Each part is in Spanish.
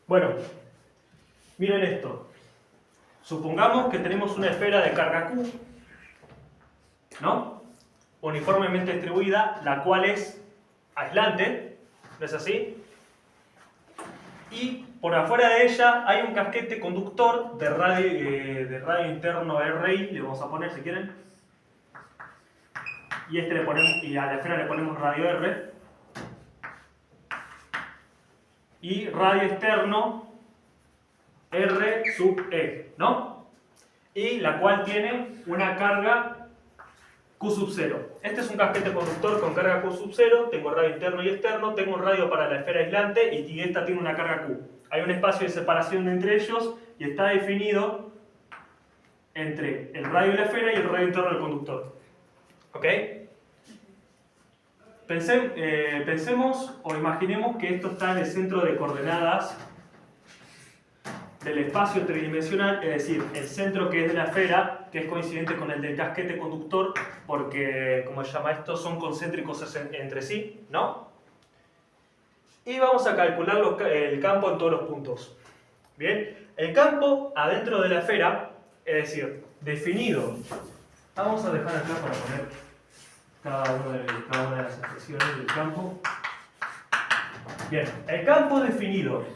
Bueno, miren esto. Supongamos que tenemos una esfera de carga Q, ¿no? Uniformemente distribuida, la cual es aislante, ¿no es así? Y por afuera de ella hay un casquete conductor de radio interno RI, le vamos a poner si quieren. Y a la esfera le ponemos radio R. Y radio externo R sub E, ¿no? Y la cual tiene una carga Q sub 0. Este es un casquete conductor con carga Q sub 0, tengo radio interno y externo, tengo un radio para la esfera aislante y esta tiene una carga Q. Hay un espacio de separación entre ellos y está definido entre el radio de la esfera y el radio interno del conductor. ¿Ok? Pensemos o imaginemos que esto está en el centro de coordenadas del espacio tridimensional, es decir, el centro que es de la esfera, que es coincidente con el del casquete conductor, porque, como se llama esto, son concéntricos entre sí, ¿no? Y vamos a calcular el campo en todos los puntos. Bien, el campo adentro de la esfera, es decir, definido. Vamos a dejar acá para poner cada una de las expresiones del campo. Bien, el campo definido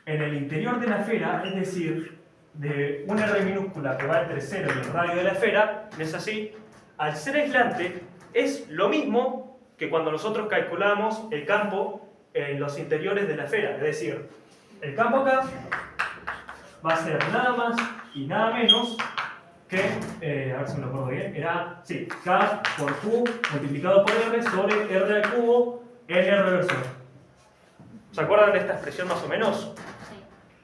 en el interior de la esfera, es decir, de una R minúscula que va entre 0 y el radio de la esfera, ¿no es así? Al ser aislante, es lo mismo que cuando nosotros calculamos el campo en los interiores de la esfera. Es decir, el campo acá va a ser nada más y nada menos que, a ver si me lo acuerdo bien, era, sí, K por Q multiplicado por R sobre R al cubo N R reversor. ¿Se acuerdan de esta expresión más o menos?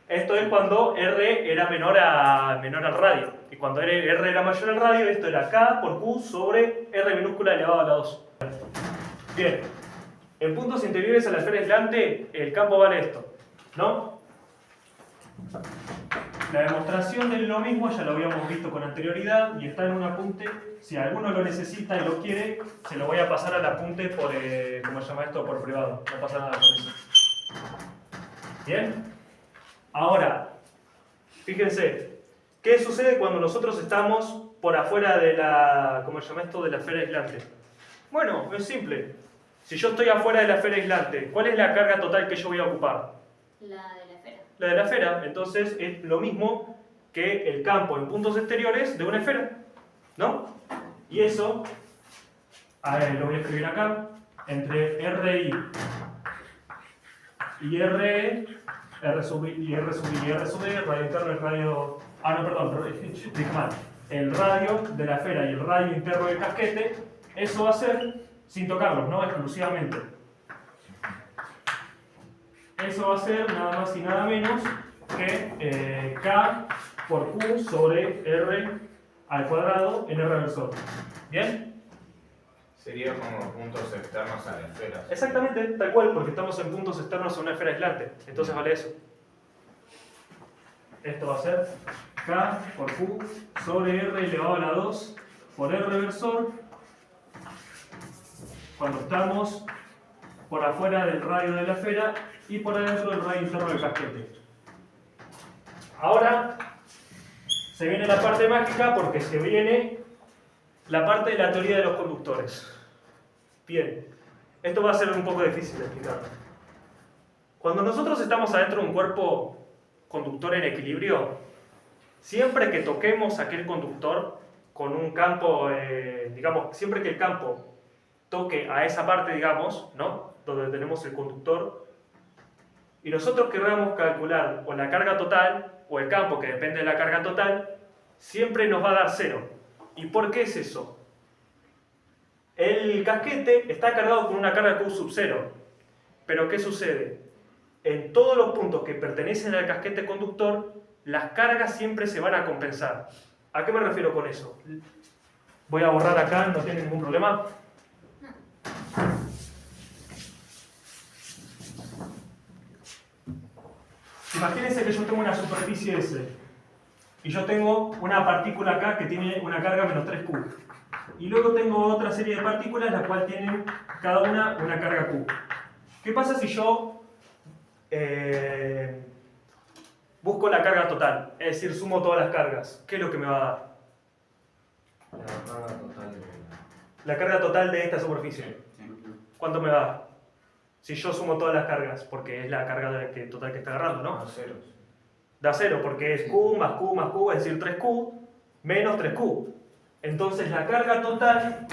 Esto es cuando R era menor al radio. Y cuando R era mayor al radio, esto era K por Q sobre R minúscula elevado a la 2. Bien. En puntos interiores a la esfera aislante, el campo vale esto, ¿no? La demostración de lo mismo ya lo habíamos visto con anterioridad y está en un apunte. Si alguno lo necesita y lo quiere, se lo voy a pasar al apunte por, ¿cómo se llama esto? Por privado. No pasa nada con eso. ¿Bien? Ahora, fíjense, ¿qué sucede cuando nosotros estamos por afuera de la, ¿cómo se llama esto? De la esfera aislante? Bueno, es simple. Si yo estoy afuera de la esfera aislante, ¿cuál es la carga total que yo voy a ocupar? La de la esfera. La de la esfera. Entonces es lo mismo que el campo en puntos exteriores de una esfera, ¿no? Y eso, a ver, lo voy a escribir acá, entre RI y RE, R sub I y R sub I y R sub E, radio interno y radio... Ah, no, perdón, dije mal. El radio de la esfera y el radio interno del casquete, eso va a ser, sin tocarlos, ¿no? Exclusivamente. Eso va a ser nada más y nada menos que K por Q sobre R al cuadrado en R reversor. ¿Bien? Sería como puntos externos a la esfera. Exactamente, tal cual, porque estamos en puntos externos a una esfera aislante. Entonces vale eso. Esto va a ser K por Q sobre R elevado a la 2 por R reversor cuando estamos por afuera del radio de la esfera y por adentro del radio interno del casquete. Ahora se viene la parte mágica porque se viene la parte de la teoría de los conductores. Bien, esto va a ser un poco difícil de explicar. Cuando nosotros estamos adentro de un cuerpo conductor en equilibrio, siempre que toquemos aquel conductor con un campo, digamos, siempre que el campo toque a esa parte, digamos, ¿no? Donde tenemos el conductor, y nosotros queramos calcular o la carga total o el campo que depende de la carga total, siempre nos va a dar 0. ¿Y por qué es eso? El casquete está cargado con una carga Q sub 0. Pero ¿qué sucede? En todos los puntos que pertenecen al casquete conductor, las cargas siempre se van a compensar. ¿A qué me refiero con eso? Voy a borrar acá, no tiene ningún problema. Imagínense que yo tengo una superficie S y yo tengo una partícula acá que tiene una carga menos 3Q. Y luego tengo otra serie de partículas las cuales tienen cada una carga Q. ¿Qué pasa si yo busco la carga total, es decir, sumo todas las cargas. ¿Qué es lo que me va a dar? La carga total de La carga total de esta superficie. ¿Cuánto me va a dar? Si yo sumo todas las cargas, porque es la carga total que está agarrando, ¿no? los ceros. Da 0, porque es Q más Q más Q, es decir, 3Q menos 3Q. Entonces la carga total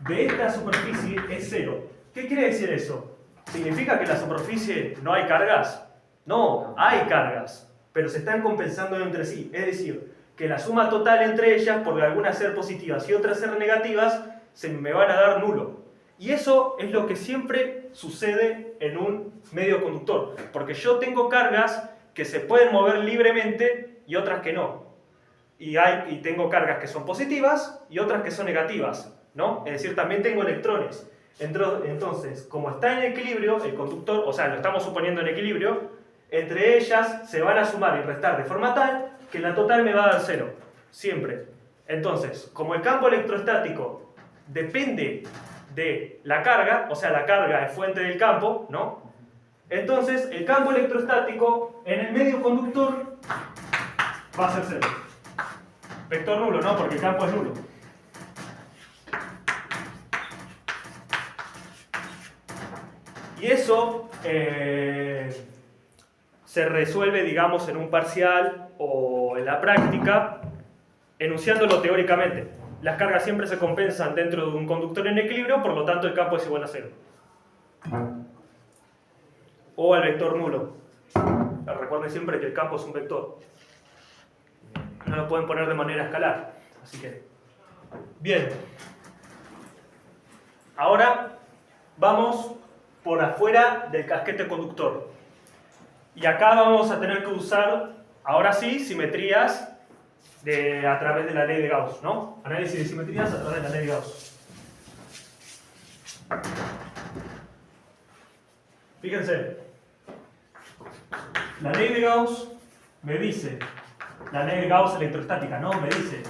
de esta superficie es 0. ¿Qué quiere decir eso? ¿Significa que en la superficie no hay cargas? No, hay cargas, pero se están compensando entre sí. Es decir, que la suma total entre ellas, por algunas ser positivas y otras ser negativas, se me van a dar nulo. Y eso es lo que siempre sucede en un medio conductor, porque yo tengo cargas que se pueden mover libremente y otras que no. Y tengo cargas que son positivas y otras que son negativas, ¿no? Es decir, también tengo electrones. Entonces, como está en equilibrio, el conductor, o sea, lo estamos suponiendo en equilibrio, entre ellas se van a sumar y restar de forma tal que la total me va a dar 0, siempre. Entonces, como el campo electrostático depende de la carga, o sea, la carga es fuente del campo, ¿no? Entonces, el campo electrostático en el medio conductor va a ser 0. Vector nulo, ¿no? Porque el campo es nulo. Y eso se resuelve, digamos, en un parcial o en la práctica, enunciándolo teóricamente. Las cargas siempre se compensan dentro de un conductor en equilibrio, por lo tanto el campo es igual a 0. O al vector nulo. Recuerden siempre que el campo es un vector. No lo pueden poner de manera escalar. Así que, bien. Ahora vamos por afuera del casquete conductor. Y acá vamos a tener que usar, ahora sí, simetrías a través de la ley de Gauss, ¿no? Análisis de simetrías a través de la ley de Gauss. Fíjense, la ley de Gauss me dice, la ley de Gauss electrostática, ¿no? Me dice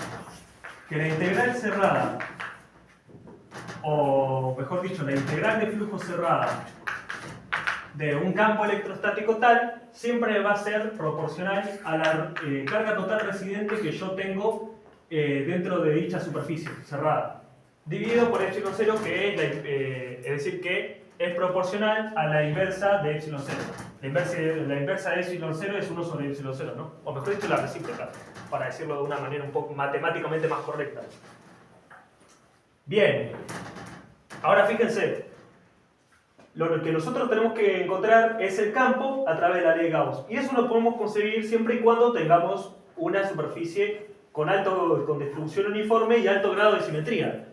que la integral cerrada, o mejor dicho, la integral de flujo cerrada de un campo electrostático tal, siempre va a ser proporcional a la carga total residente que yo tengo dentro de dicha superficie cerrada, dividido por epsilon 0, que es decir, que es proporcional a la inversa de epsilon 0. La inversa de epsilon 0 es 1 sobre epsilon 0, ¿no? O mejor dicho, la recíproca, para decirlo de una manera un poco matemáticamente más correcta. Bien, ahora fíjense, lo que nosotros tenemos que encontrar es el campo a través de la ley de Gauss. Y eso lo podemos conseguir siempre y cuando tengamos una superficie con distribución uniforme y alto grado de simetría.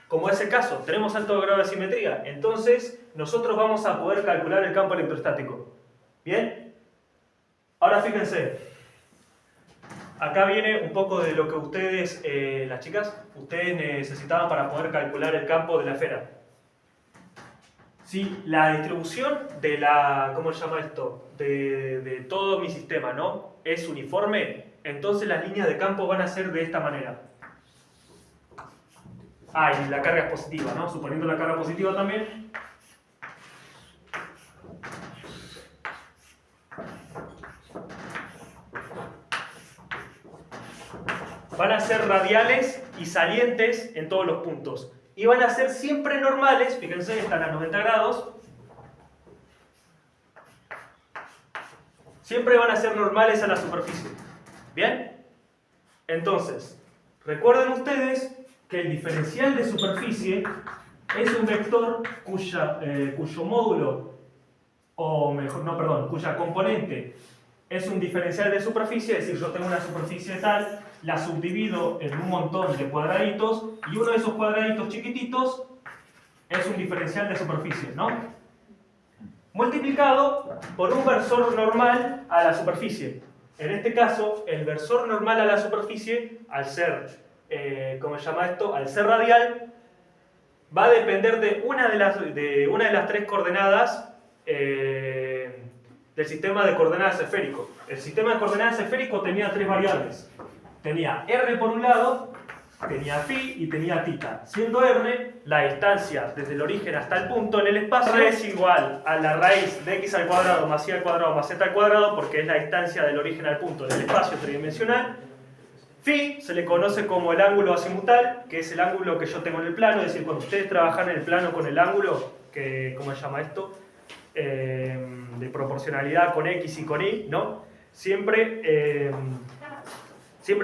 Como es el caso, tenemos alto grado de simetría, entonces nosotros vamos a poder calcular el campo electrostático. ¿Bien? Ahora fíjense, acá viene un poco de lo que ustedes, las chicas, ustedes necesitaban para poder calcular el campo de la esfera. Si la distribución de la, ¿cómo se llama esto? De todo mi sistema, ¿no? Es uniforme, entonces las líneas de campo van a ser de esta manera. Ah, y la carga es positiva, ¿no? Suponiendo la carga positiva también. Van a ser radiales y salientes en todos los puntos. Y van a ser siempre normales, fíjense, están a 90 grados. Siempre van a ser normales a la superficie. ¿Bien? Entonces, recuerden ustedes que el diferencial de superficie es un vector cuyo módulo, o mejor, no, perdón, cuya componente es un diferencial de superficie, es decir, yo tengo una superficie tal, la subdivido en un montón de cuadraditos, y uno de esos cuadraditos chiquititos es un diferencial de superficie, ¿no? Multiplicado por un versor normal a la superficie. En este caso, el versor normal a la superficie, al ser, ¿cómo se llama esto? Al ser radial, va a depender de una de las tres coordenadas del sistema de coordenadas esférico. El sistema de coordenadas esférico tenía tres variables. Tenía R por un lado, tenía phi y tenía tita. Siendo r la distancia desde el origen hasta el punto en el espacio es igual a la raíz de x al cuadrado más y al cuadrado más z al cuadrado, porque es la distancia del origen al punto en el espacio tridimensional. Phi se le conoce como el ángulo azimutal, que es el ángulo que yo tengo en el plano, es decir, cuando ustedes trabajan en el plano con el ángulo, que, ¿cómo se llama esto? De proporcionalidad con x y con y, ¿no? Siempre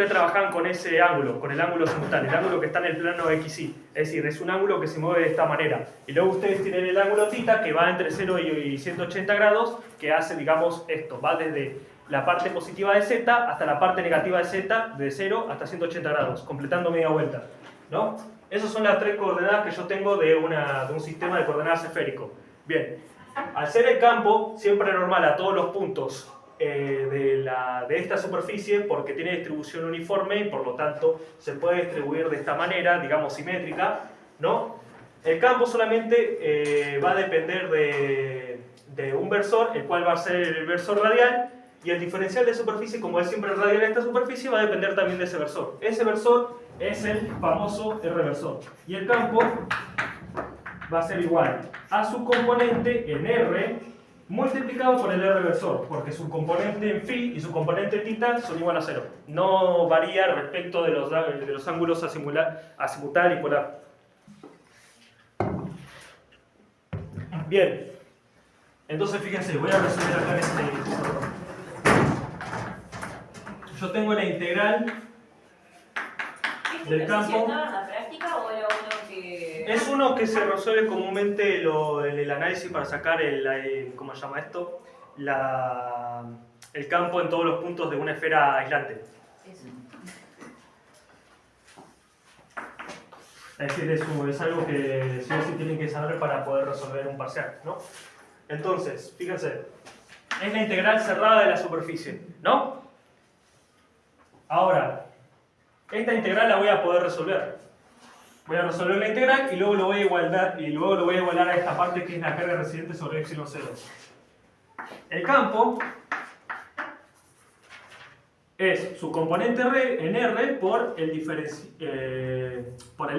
trabajan con ese ángulo, con el ángulo azimutal, el ángulo que está en el plano XY. Es decir, es un ángulo que se mueve de esta manera. Y luego ustedes tienen el ángulo θ, que va entre 0 y 180 grados, que hace, digamos, esto. Va desde la parte positiva de z hasta la parte negativa de z, de 0 hasta 180 grados, completando media vuelta, ¿no? Esas son las tres coordenadas que yo tengo de un sistema de coordenadas esférico. Bien, al ser el campo siempre normal a todos los puntos de esta superficie, porque tiene distribución uniforme y por lo tanto se puede distribuir de esta manera, digamos simétrica, ¿no? El campo solamente va a depender de un versor, el cual va a ser el versor radial, y el diferencial de superficie, como es siempre radial esta superficie, va a depender también de ese versor. Ese versor es el famoso R-versor. Y el campo va a ser igual a su componente en R multiplicado por el R-versor, porque su componente en phi y su componente θ son igual a 0. No varía respecto de los ángulos azimutal y polar. Bien, entonces fíjense, voy a resolver acá en este. Yo tengo la integral del campo. ¿En la práctica o era uno que...? Es uno que se resuelve comúnmente en el análisis para sacar ¿cómo se llama esto? El campo en todos los puntos de una esfera aislante. Eso. Es decir, es algo que sí o sí tienen que saber para poder resolver un parcial, ¿no? Entonces, fíjense, es la integral cerrada de la superficie, ¿no? Ahora, esta integral la voy a poder resolver. Voy a resolver la integral y luego lo voy a igualar a esta parte que es la carga residente sobre epsilon 0. El campo es su componente en R por el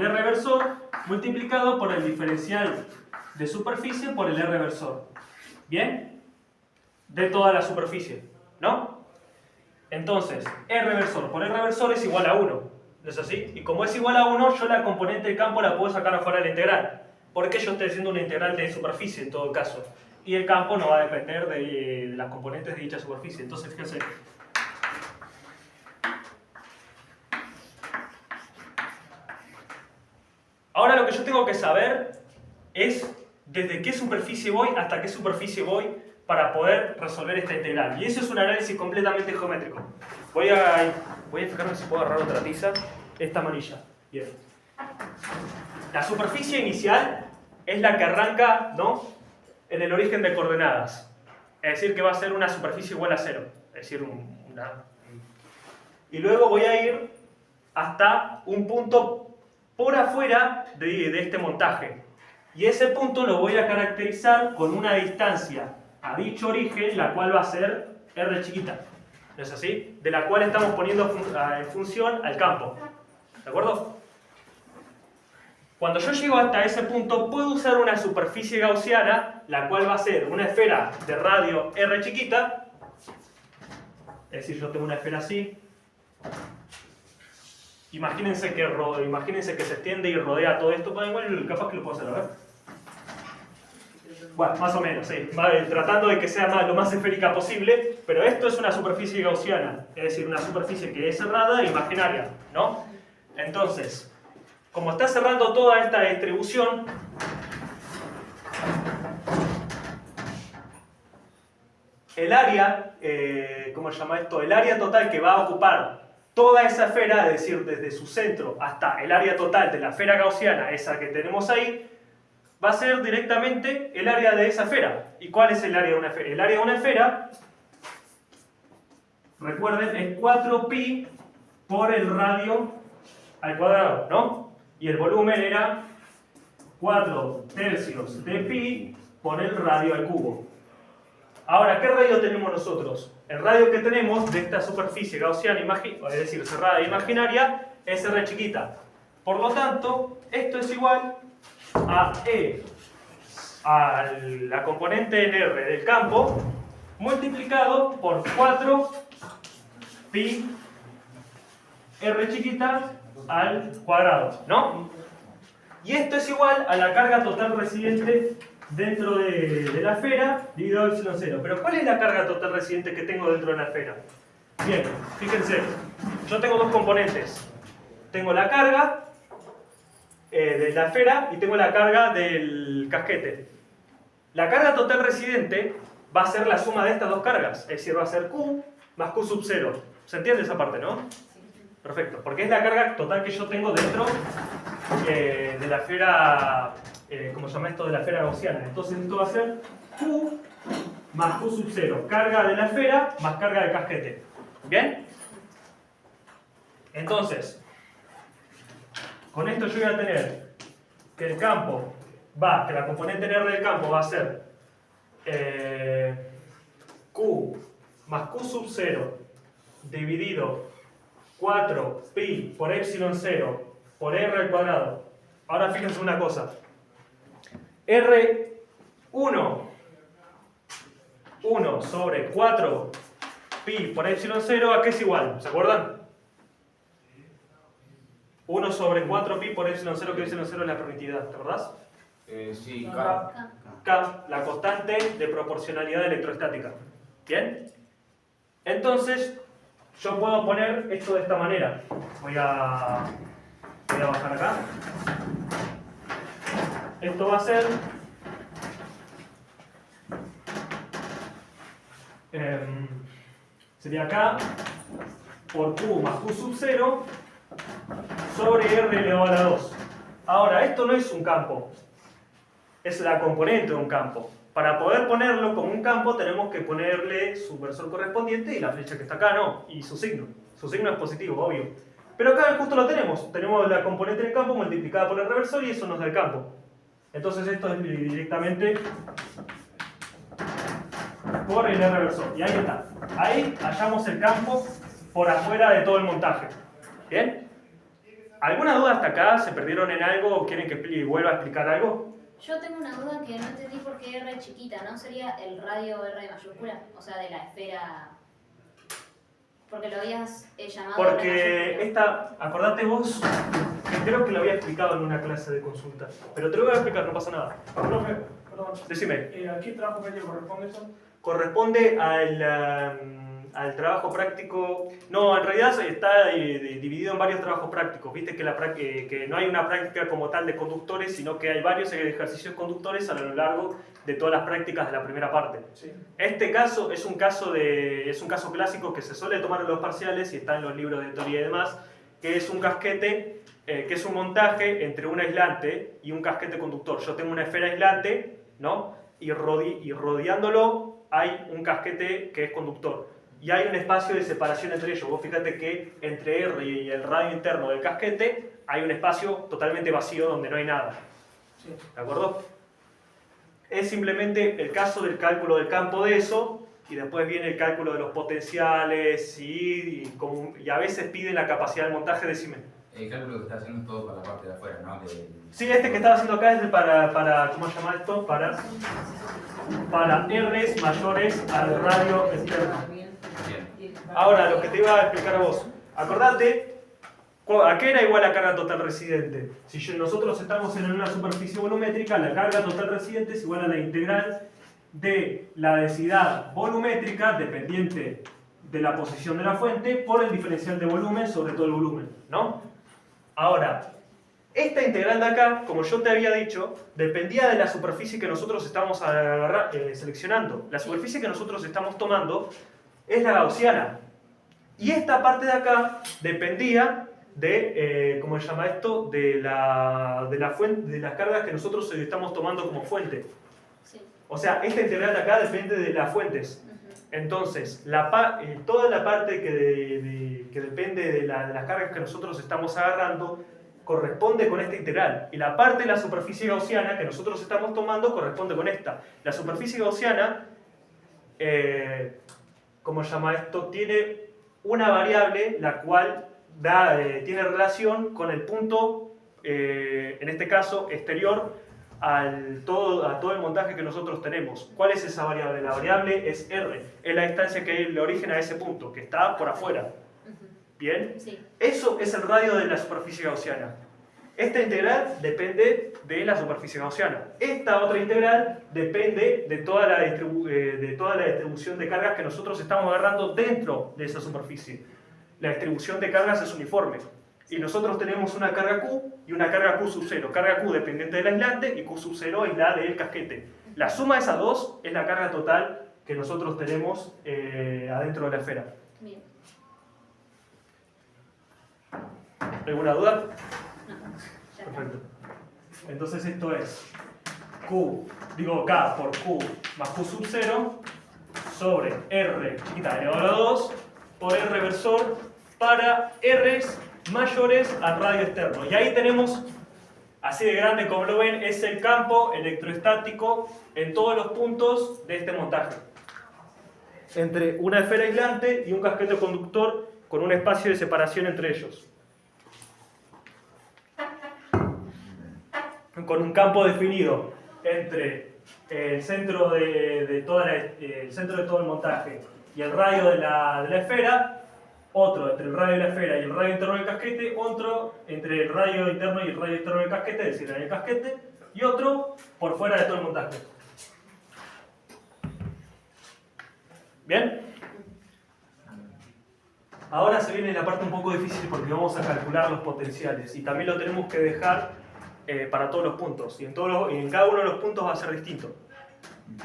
R versor multiplicado por el diferencial de superficie por el R versor. ¿Bien? De toda la superficie, ¿no? Entonces, R versor por R versor es igual a 1. ¿No es así? Y como es igual a 1, yo la componente del campo la puedo sacar afuera de la integral. Porque yo estoy haciendo una integral de superficie en todo caso. Y el campo no va a depender de las componentes de dicha superficie. Entonces, fíjense. Ahora lo que yo tengo que saber es desde qué superficie voy hasta qué superficie voy para poder resolver esta integral. Y eso es un análisis completamente geométrico. Voy a fijarme si puedo agarrar otra tiza. Esta amarilla. Bien. La superficie inicial es la que arranca, ¿no?, en el origen de coordenadas. Es decir, que va a ser una superficie igual a 0. Es decir, y luego voy a ir hasta un punto por afuera de este montaje. Y ese punto lo voy a caracterizar con una distancia a dicho origen, la cual va a ser R chiquita. ¿No es así? De la cual estamos poniendo en función al campo. ¿De acuerdo? Cuando yo llego hasta ese punto, puedo usar una superficie gaussiana, la cual va a ser una esfera de radio R chiquita. Es decir, yo tengo una esfera así. Imagínense que se extiende y rodea todo esto. Igual capaz que lo puedo hacer, a ver. Bueno, más o menos, sí. Tratando de que sea lo más esférica posible, pero esto es una superficie gaussiana, es decir, una superficie que es cerrada e imaginaria, ¿no? Entonces, como está cerrando toda esta distribución, el área, ¿cómo se llama esto? El área total que va a ocupar toda esa esfera, es decir, desde su centro hasta el área total de la esfera gaussiana, esa que tenemos ahí, va a ser directamente el área de esa esfera. ¿Y cuál es el área de una esfera? El área de una esfera, recuerden, es 4pi por el radio al cuadrado, ¿no? Y el volumen era 4/3 de pi por el radio al cubo. Ahora, ¿qué radio tenemos nosotros? El radio que tenemos de esta superficie gaussiana, es decir, cerrada e imaginaria, es R chiquita. Por lo tanto, esto es igual a E, a la componente en R del campo, multiplicado por 4 pi R chiquita al cuadrado, ¿no? Y esto es igual a la carga total residente dentro de la esfera dividido epsilon 0. Pero ¿cuál es la carga total residente que tengo dentro de la esfera? Bien, fíjense, yo tengo dos componentes. Tengo la carga de la esfera y tengo la carga del casquete. La carga total residente va a ser la suma de estas dos cargas, es decir, va a ser Q más Q sub 0. ¿Se entiende esa parte, no? Perfecto, porque es la carga total que yo tengo dentro de la esfera, ¿cómo se llama esto? De la esfera gaussiana. Entonces esto va a ser Q más Q sub 0, carga de la esfera más carga del casquete. ¿Bien? Entonces, con esto yo voy a tener que el campo que la componente en R del campo va a ser Q más Q sub 0 dividido 4 pi por epsilon 0 por R al cuadrado. Ahora fíjense una cosa. R1 1 sobre 4 pi por epsilon 0, ¿a qué es igual? ¿Se acuerdan? 1 sobre 4 pi por epsilon 0, que epsilon 0 es la permitividad, ¿te acordás? Sí, K. K, la constante de proporcionalidad electrostática. ¿Bien? Entonces, yo puedo poner esto de esta manera. Voy a bajar acá. Esto va a ser sería K por Q más Q sub 0 sobre R elevado a la 2. Ahora, esto no es un campo, es la componente de un campo. Para poder ponerlo como un campo tenemos que ponerle su versor correspondiente y la flecha que está acá, ¿no? Y su signo. Su signo es positivo, obvio. Pero acá justo lo tenemos. Tenemos la componente del campo multiplicada por el reversor y eso nos da el campo. Entonces esto es directamente por el R reversor. Y ahí está. Ahí hallamos el campo por afuera de todo el montaje. ¿Bien? ¿Alguna duda hasta acá? ¿Se perdieron en algo o quieren que vuelva a explicar algo? Yo tengo una duda que no entendí por qué R chiquita, ¿no? Sería el radio R mayúscula, o sea, de la esfera. Porque lo habías llamado. Porque esta, acordate vos, que creo que lo había explicado en una clase de consulta. Pero te lo voy a explicar, no pasa nada. Profe, perdón. Decime. ¿A qué trabajo práctico corresponde eso? Corresponde al trabajo práctico. No, en realidad está dividido en varios trabajos prácticos. Viste que no hay una práctica como tal de conductores, sino que hay varios ejercicios conductores a lo largo de todas las prácticas de la primera parte. Sí. Este caso es un caso clásico que se suele tomar en los parciales y está en los libros de teoría y demás, que es un casquete, que es un montaje entre un aislante y un casquete conductor. Yo tengo una esfera aislante, ¿no? Y rodeándolo hay un casquete que es conductor. Y hay un espacio de separación entre ellos. Vos fíjate que entre R y el radio interno del casquete hay un espacio totalmente vacío donde no hay nada. Sí. ¿De acuerdo? Es simplemente el caso del cálculo del campo de eso, y después viene el cálculo de los potenciales y a veces piden la capacidad del montaje. Decime. El cálculo que está haciendo es todo para la parte de afuera, ¿no? Sí, este que estaba haciendo acá es para ¿cómo se llama esto? Para R's mayores al radio externo. Bien. Ahora, lo que te iba a explicar a vos. Acordate, ¿a qué era igual la carga total residente? Si nosotros estamos en una superficie volumétrica, la carga total residente es igual a la integral de la densidad volumétrica dependiente de la posición de la fuente por el diferencial de volumen sobre todo el volumen, ¿no? Ahora, esta integral de acá, como yo te había dicho, dependía de la superficie que nosotros estamos seleccionando. La superficie que nosotros estamos tomando es la gaussiana. Y esta parte de acá dependía de, ¿cómo se llama esto? De la fuente, de las cargas que nosotros estamos tomando como fuente. Sí. O sea, esta integral de acá depende de las fuentes. Entonces, toda la parte que depende de las cargas que nosotros estamos agarrando corresponde con esta integral. Y la parte de la superficie gaussiana que nosotros estamos tomando corresponde con esta. La superficie gaussiana, ¿cómo se llama esto? Tiene una variable la cual tiene relación con el punto, en este caso, exterior a todo el montaje que nosotros tenemos. ¿Cuál es esa variable? La variable es R, es la distancia que le origen a ese punto, que está por afuera. ¿Bien? Sí. Eso es el radio de la superficie gaussiana. Esta integral depende de la superficie gaussiana. Esta otra integral depende de toda la distribución de cargas que nosotros estamos agarrando dentro de esa superficie. La distribución de cargas es uniforme. Y nosotros tenemos una carga Q y una carga Q sub 0. Carga Q dependiente del aislante y Q sub 0 es la del casquete. La suma de esas dos es la carga total que nosotros tenemos adentro de la esfera. Bien. ¿Alguna duda? No. Ya está. Perfecto. Entonces esto es K por Q más Q sub 0 sobre R chiquita elevado a 2 por R versor para R's mayores al radio externo. Y ahí tenemos, así de grande como lo ven, es el campo electrostático en todos los puntos de este montaje. Entre una esfera aislante y un casquete conductor con un espacio de separación entre ellos. Con un campo definido entre el centro de todo el montaje y el radio de la esfera, otro entre el radio de la esfera y el radio interno del casquete, otro entre el radio interno y el radio externo del casquete, es decir, en el casquete, y otro por fuera de todo el montaje. ¿Bien? Ahora se viene la parte un poco difícil porque vamos a calcular los potenciales y también lo tenemos que dejar para todos los puntos y en cada uno de los puntos va a ser distinto.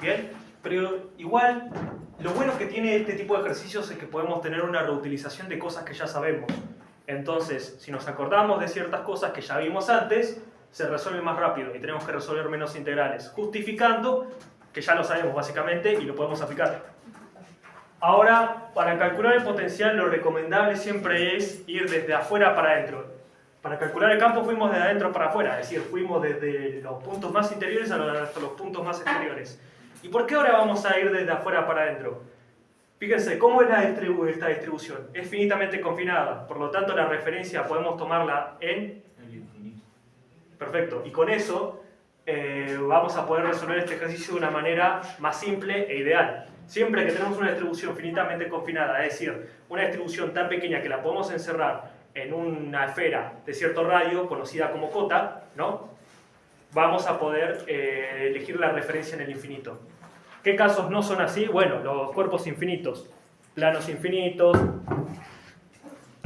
¿Bien? Pero igual, lo bueno que tiene este tipo de ejercicios es que podemos tener una reutilización de cosas que ya sabemos. Entonces, si nos acordamos de ciertas cosas que ya vimos antes, se resuelve más rápido y tenemos que resolver menos integrales, justificando que ya lo sabemos básicamente y lo podemos aplicar. Ahora, para calcular el potencial, lo recomendable siempre es ir desde afuera para adentro. Para calcular el campo fuimos de adentro para afuera, es decir, fuimos desde los puntos más interiores hasta los puntos más exteriores. ¿Y por qué ahora vamos a ir desde afuera para adentro? Fíjense, ¿cómo es esta distribución? Es finitamente confinada, por lo tanto la referencia podemos tomarla en El infinito. Perfecto, y con eso vamos a poder resolver este ejercicio de una manera más simple e ideal. Siempre que tenemos una distribución finitamente confinada, es decir, una distribución tan pequeña que la podemos encerrar en una esfera de cierto radio, conocida como cota, ¿no? Vamos a poder elegir la referencia en el infinito. ¿Qué casos no son así? Bueno, los cuerpos infinitos, planos infinitos,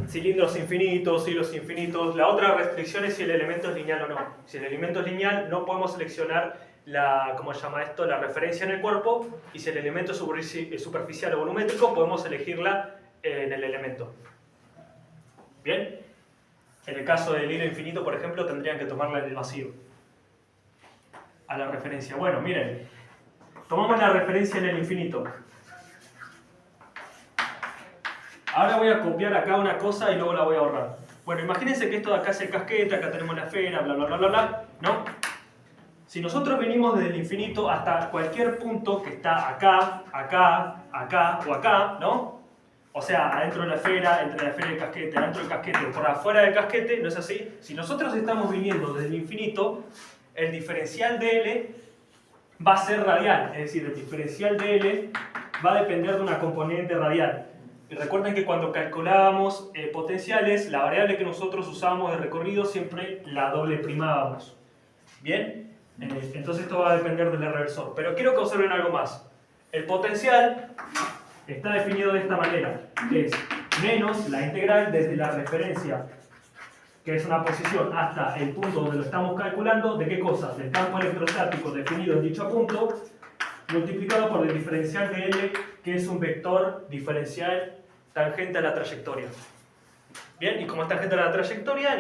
cilindros infinitos, hilos infinitos. La otra restricción es si el elemento es lineal o no. Si el elemento es lineal, no podemos seleccionar ¿cómo se llama esto? La referencia en el cuerpo, y si el elemento es superficial o volumétrico, podemos elegirla en el elemento. ¿Bien? En el caso del hilo infinito, por ejemplo, tendrían que tomarla en el vacío. A la referencia. Bueno, miren. Tomamos la referencia en el infinito. Ahora voy a copiar acá una cosa y luego la voy a borrar. Bueno, imagínense que esto de acá es el casquete, acá tenemos la esfera, bla, bla, bla, bla, bla, ¿no? Si nosotros venimos desde el infinito hasta cualquier punto que está acá, acá, acá o acá, ¿no? O sea, adentro de la esfera, entre la esfera y el casquete, adentro del casquete o por afuera del casquete, ¿no es así? Si nosotros estamos viniendo desde el infinito, el diferencial de L va a ser radial, es decir, el diferencial de L va a depender de una componente radial. Y recuerden que cuando calculábamos potenciales, la variable que nosotros usábamos de recorrido siempre la doble primábamos. ¿Bien? Entonces esto va a depender del reversor. Pero quiero que observen algo más. El potencial está definido de esta manera, que es menos la integral desde la referencia, que es una posición, hasta el punto donde lo estamos calculando. ¿De qué cosa? Del campo electrostático definido en dicho punto, multiplicado por el diferencial de L, que es un vector diferencial tangente a la trayectoria. Bien, y como es tangente a la trayectoria,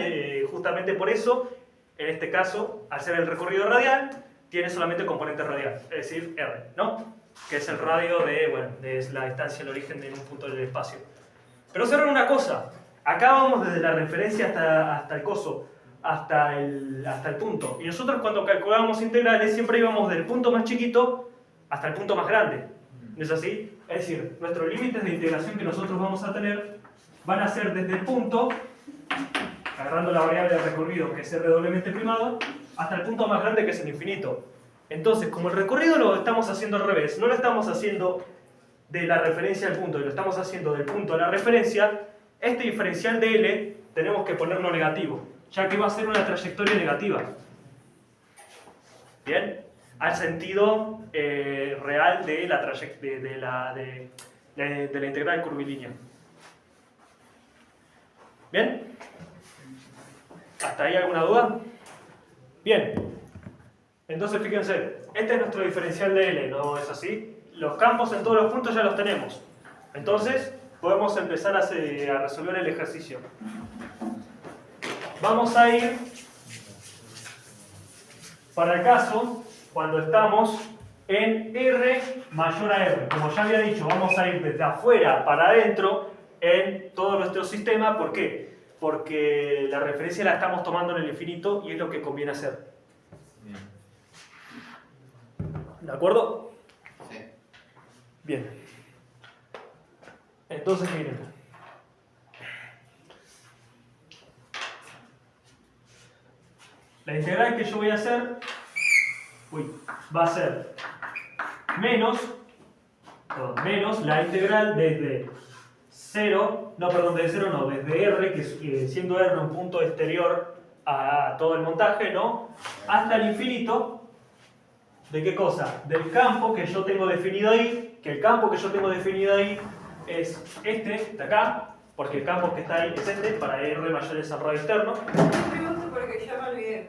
justamente por eso, en este caso, al ser el recorrido radial, tiene solamente componente radial, es decir, R, ¿no? Que es el radio de la distancia al origen de un punto del espacio. Pero observen una cosa, acá vamos desde la referencia hasta el coso, hasta el punto. Y nosotros cuando calculábamos integrales siempre íbamos del punto más chiquito hasta el punto más grande. ¿No es así? Es decir, nuestros límites de integración que nosotros vamos a tener van a ser desde el punto agarrando la variable de recorrido que es r doblemente primado, hasta el punto más grande que es el infinito. Entonces, como el recorrido lo estamos haciendo al revés, no lo estamos haciendo de la referencia al punto, lo estamos haciendo del punto a la referencia, este diferencial de L tenemos que ponerlo negativo, ya que va a ser una trayectoria negativa. ¿Bien? Al sentido real de la integral curvilínea. ¿Bien? ¿Hasta ahí alguna duda? Bien. Entonces fíjense, este es nuestro diferencial de L, ¿no es así? Los campos en todos los puntos ya los tenemos. Entonces podemos empezar a resolver el ejercicio. Vamos a ir para el caso cuando estamos en R mayor a R. Como ya había dicho, vamos a ir desde afuera para adentro en todo nuestro sistema. ¿Por qué? Porque la referencia la estamos tomando en el infinito y es lo que conviene hacer. ¿De acuerdo? Sí. Bien. Entonces, miren. La integral que yo voy a hacer va a ser menos la integral desde 0, desde R, que siendo R un punto exterior a todo el montaje, ¿no? Hasta el infinito. ¿De qué cosa? Del campo que yo tengo definido ahí, que el campo que yo tengo definido ahí es este de acá, porque el campo que está ahí es este, para R mayor es al radio externo. Pregunto porque ya me olvidé.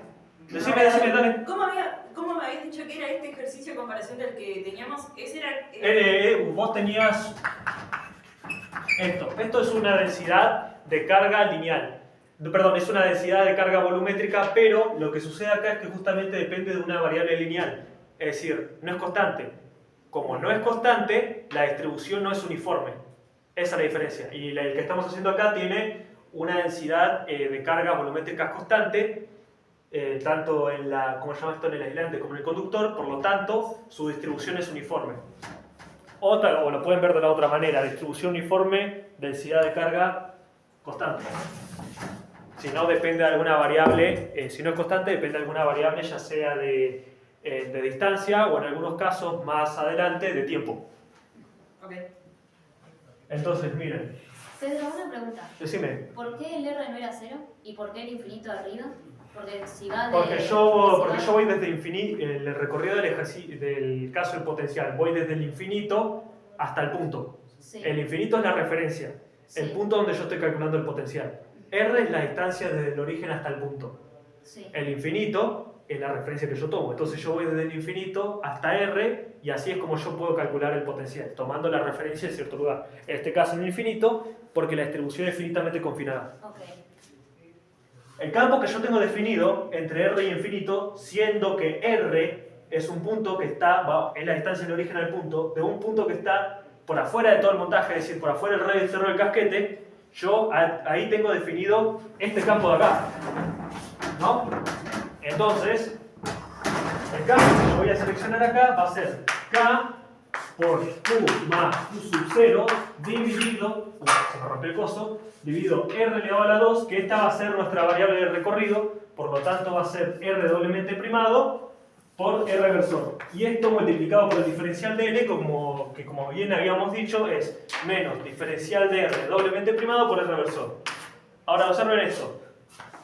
Decime, dale. ¿Cómo me habías dicho que era este ejercicio en comparación del que teníamos? Ese era... Vos tenías esto. Esto es una densidad de carga lineal. Perdón, es una densidad de carga volumétrica, pero lo que sucede acá es que justamente depende de una variable lineal. Es decir, no es constante. Como no es constante, la distribución no es uniforme. Esa es la diferencia. Y el que estamos haciendo acá tiene una densidad de carga volumétrica constante, tanto en la, ¿cómo se llama esto?, en el aislante como en el conductor, por lo tanto, su distribución es uniforme. O lo pueden ver de la otra manera, distribución uniforme, densidad de carga constante. Si no, depende de alguna variable, si no es constante, depende de alguna variable, ya sea de distancia o en algunos casos más adelante de tiempo. Ok. Entonces, miren. Pedro, una pregunta. Decime. ¿Por qué el R no era 0? ¿Y por qué el infinito arriba? Porque si va de... Porque yo voy desde infinito, el recorrido del caso del potencial, voy desde el infinito hasta el punto. Sí. El infinito es la referencia, Sí. el punto donde yo estoy calculando el potencial. R es la distancia desde el origen hasta el punto. Sí. El infinito es la referencia que yo tomo. Entonces yo voy desde el infinito hasta R y así es como yo puedo calcular el potencial, tomando la referencia de cierto lugar. En este caso en el infinito, porque la distribución es finitamente confinada. Ok. El campo que yo tengo definido entre R y infinito, siendo que R es un punto que está, es la distancia del origen al punto, de un punto que está por afuera de todo el montaje, es decir, por afuera del radio externo del casquete, yo ahí tengo definido este campo de acá, ¿no? Entonces, el campo que yo voy a seleccionar acá va a ser K por Q más Q sub 0 dividido, se me rompió el coso, dividido R elevado a la 2, que esta va a ser nuestra variable de recorrido, por lo tanto va a ser R doblemente primado por R versor. Y esto multiplicado por el diferencial de L, que como bien habíamos dicho, es menos diferencial de R doblemente primado por R versor. Ahora observen esto.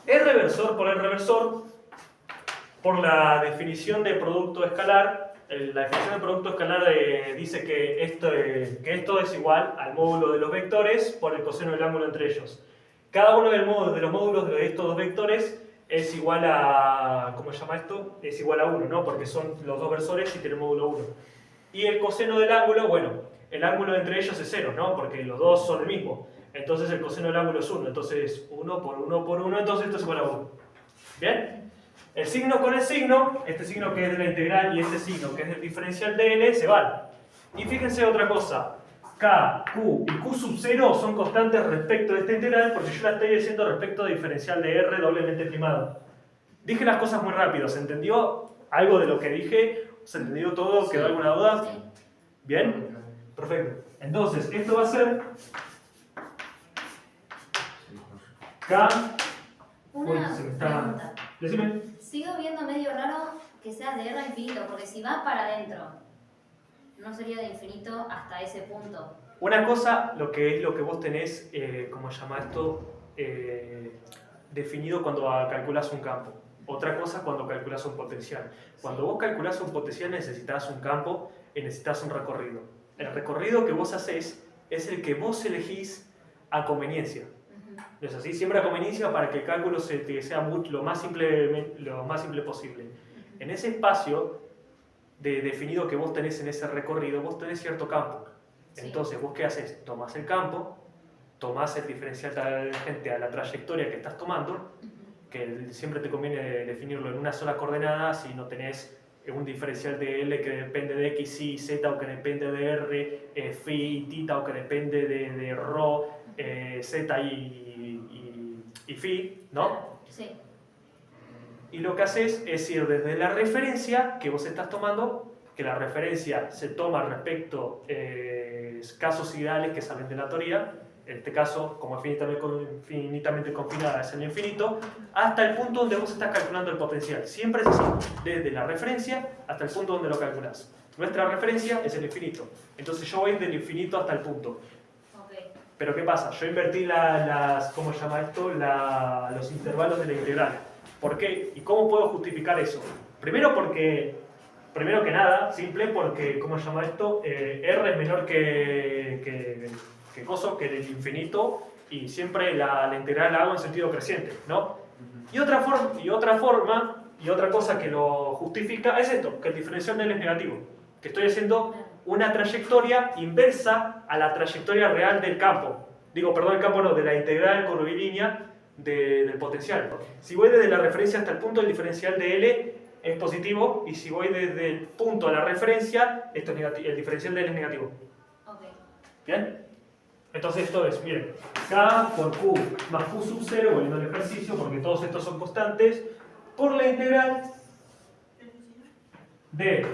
R versor por R versor, por la definición de producto escalar, la definición de producto escalar dice que esto es igual al módulo de los vectores por el coseno del ángulo entre ellos. Cada uno de los módulos de estos dos vectores es igual a, ¿cómo se llama esto? Es igual a 1, ¿no? Porque son los dos versores y tienen módulo 1. Y el coseno del ángulo, bueno, el ángulo entre ellos es 0, ¿no? Porque los dos son el mismo. Entonces el coseno del ángulo es 1. Entonces 1 por 1 por 1, entonces esto es igual a 1. ¿Bien? El signo con el signo, este signo que es de la integral y este signo que es del diferencial de L, se van. Y fíjense otra cosa. K, Q y Q sub 0 son constantes respecto de esta integral porque yo la estoy diciendo respecto del diferencial de R doblemente primado. Dije las cosas muy rápido, ¿se entendió algo de lo que dije? ¿Se entendió todo? Sí. ¿Quedó alguna duda? Sí. ¿Bien? Perfecto. Entonces, esto va a ser K. Una Uy, se me está- pregunta. Decime. Sigo viendo medio raro que sea de R a infinito, porque si va para adentro, no sería de infinito hasta ese punto. Una cosa, lo que vos tenés, ¿cómo se llama esto? Definido cuando calculas un campo. Otra cosa cuando calculas un potencial. Cuando vos calculás un potencial necesitas un campo y necesitas un recorrido. El recorrido que vos hacés es el que vos elegís a conveniencia. Ujú. ¿No es así? Siempre a conveniencia para que el cálculo sea lo más simple posible. En ese espacio definido que vos tenés en ese recorrido, vos tenés cierto campo. Sí. Entonces, ¿vos qué haces? Tomás el campo, tomás el diferencial tangente a la trayectoria que estás tomando, Ujú. que siempre te conviene definirlo en una sola coordenada si no tenés un diferencial de L que depende de X, Y, Z, o que depende de R, Phi y Theta, o que depende de Rho, Z y Phi, ¿no? Sí. Y lo que haces es ir desde la referencia que vos estás tomando, que la referencia se toma respecto casos ideales que salen de la teoría, en este caso, como infinitamente confinada es el infinito, hasta el punto donde vos estás calculando el potencial. Siempre es así, desde la referencia hasta el punto donde lo calculás. Nuestra referencia es el infinito, entonces yo voy del infinito hasta el punto. Ok. Pero ¿qué pasa? Yo invertí ¿cómo se llama esto? Los intervalos de la integral. ¿Por qué? ¿Y cómo puedo justificar eso? Primero que nada, simple, porque, ¿cómo se llama esto? R es menor que el infinito, y siempre la integral la hago en sentido creciente, ¿no? Y otra cosa que lo justifica es esto, que el diferencial de L es negativo. Que estoy haciendo una trayectoria inversa a la trayectoria real del campo. El campo no, de la integral curvilínea del potencial. Si voy desde la referencia hasta el punto, el diferencial de L es positivo, y si voy desde el punto a la referencia, esto es negativo, el diferencial de L es negativo. Ok. ¿Bien? Entonces esto es, miren, K por Q más Q sub 0, volviendo al ejercicio, porque todos estos son constantes, por la integral de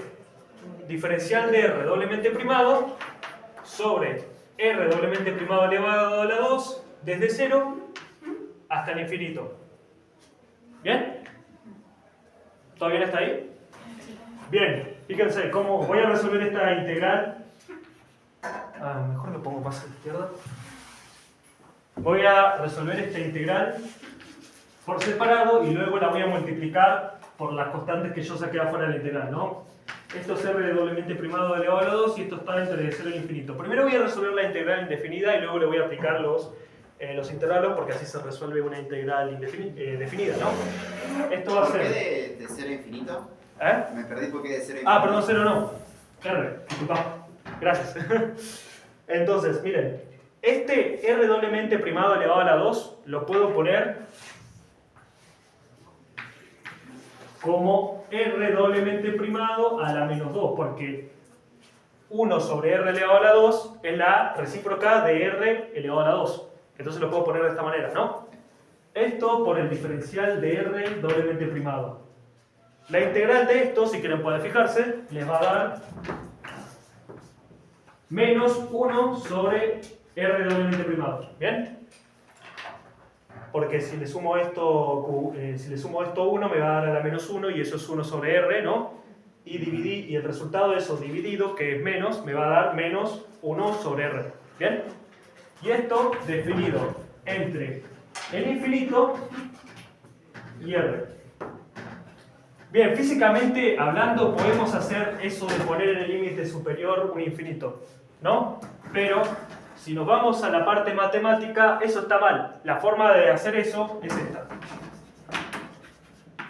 diferencial de R doblemente primado sobre R doblemente primado elevado a la 2, desde 0 hasta el infinito. ¿Bien? ¿Todo bien hasta ahí? Bien, fíjense cómo voy a resolver esta integral. Mejor lo pongo más a la izquierda. Voy a resolver esta integral por separado y luego la voy a multiplicar por las constantes que yo saqué afuera de la integral, ¿no? Esto es R doblemente primado elevado a la 2 y esto está entre 0 y infinito. Primero voy a resolver la integral indefinida y luego le voy a aplicar los intervalos, porque así se resuelve una integral definida, ¿no? Esto va a ¿Por qué ser... de 0 a infinito? ¿Eh? Me perdí porque de 0 a infinito. Perdón, 0 no. R, disculpa. Gracias. Entonces, miren, este R doblemente primado elevado a la 2 lo puedo poner como R doblemente primado a la menos 2, porque 1 sobre R elevado a la 2 es la recíproca de R elevado a la 2. Entonces lo puedo poner de esta manera, ¿no? Esto por el diferencial de R doblemente primado. La integral de esto, si quieren pueden fijarse, les va a dar menos 1 sobre R doblemente primado. ¿Bien? Porque si le sumo esto 1 me va a dar a la menos 1 y eso es 1 sobre R, ¿no? Y el resultado de eso dividido, que es menos, me va a dar menos 1 sobre R. ¿Bien? Y esto definido entre el infinito y R. Bien, físicamente hablando podemos hacer eso de poner en el límite superior un infinito, ¿no? Pero si nos vamos a la parte matemática, eso está mal. La forma de hacer eso es esta.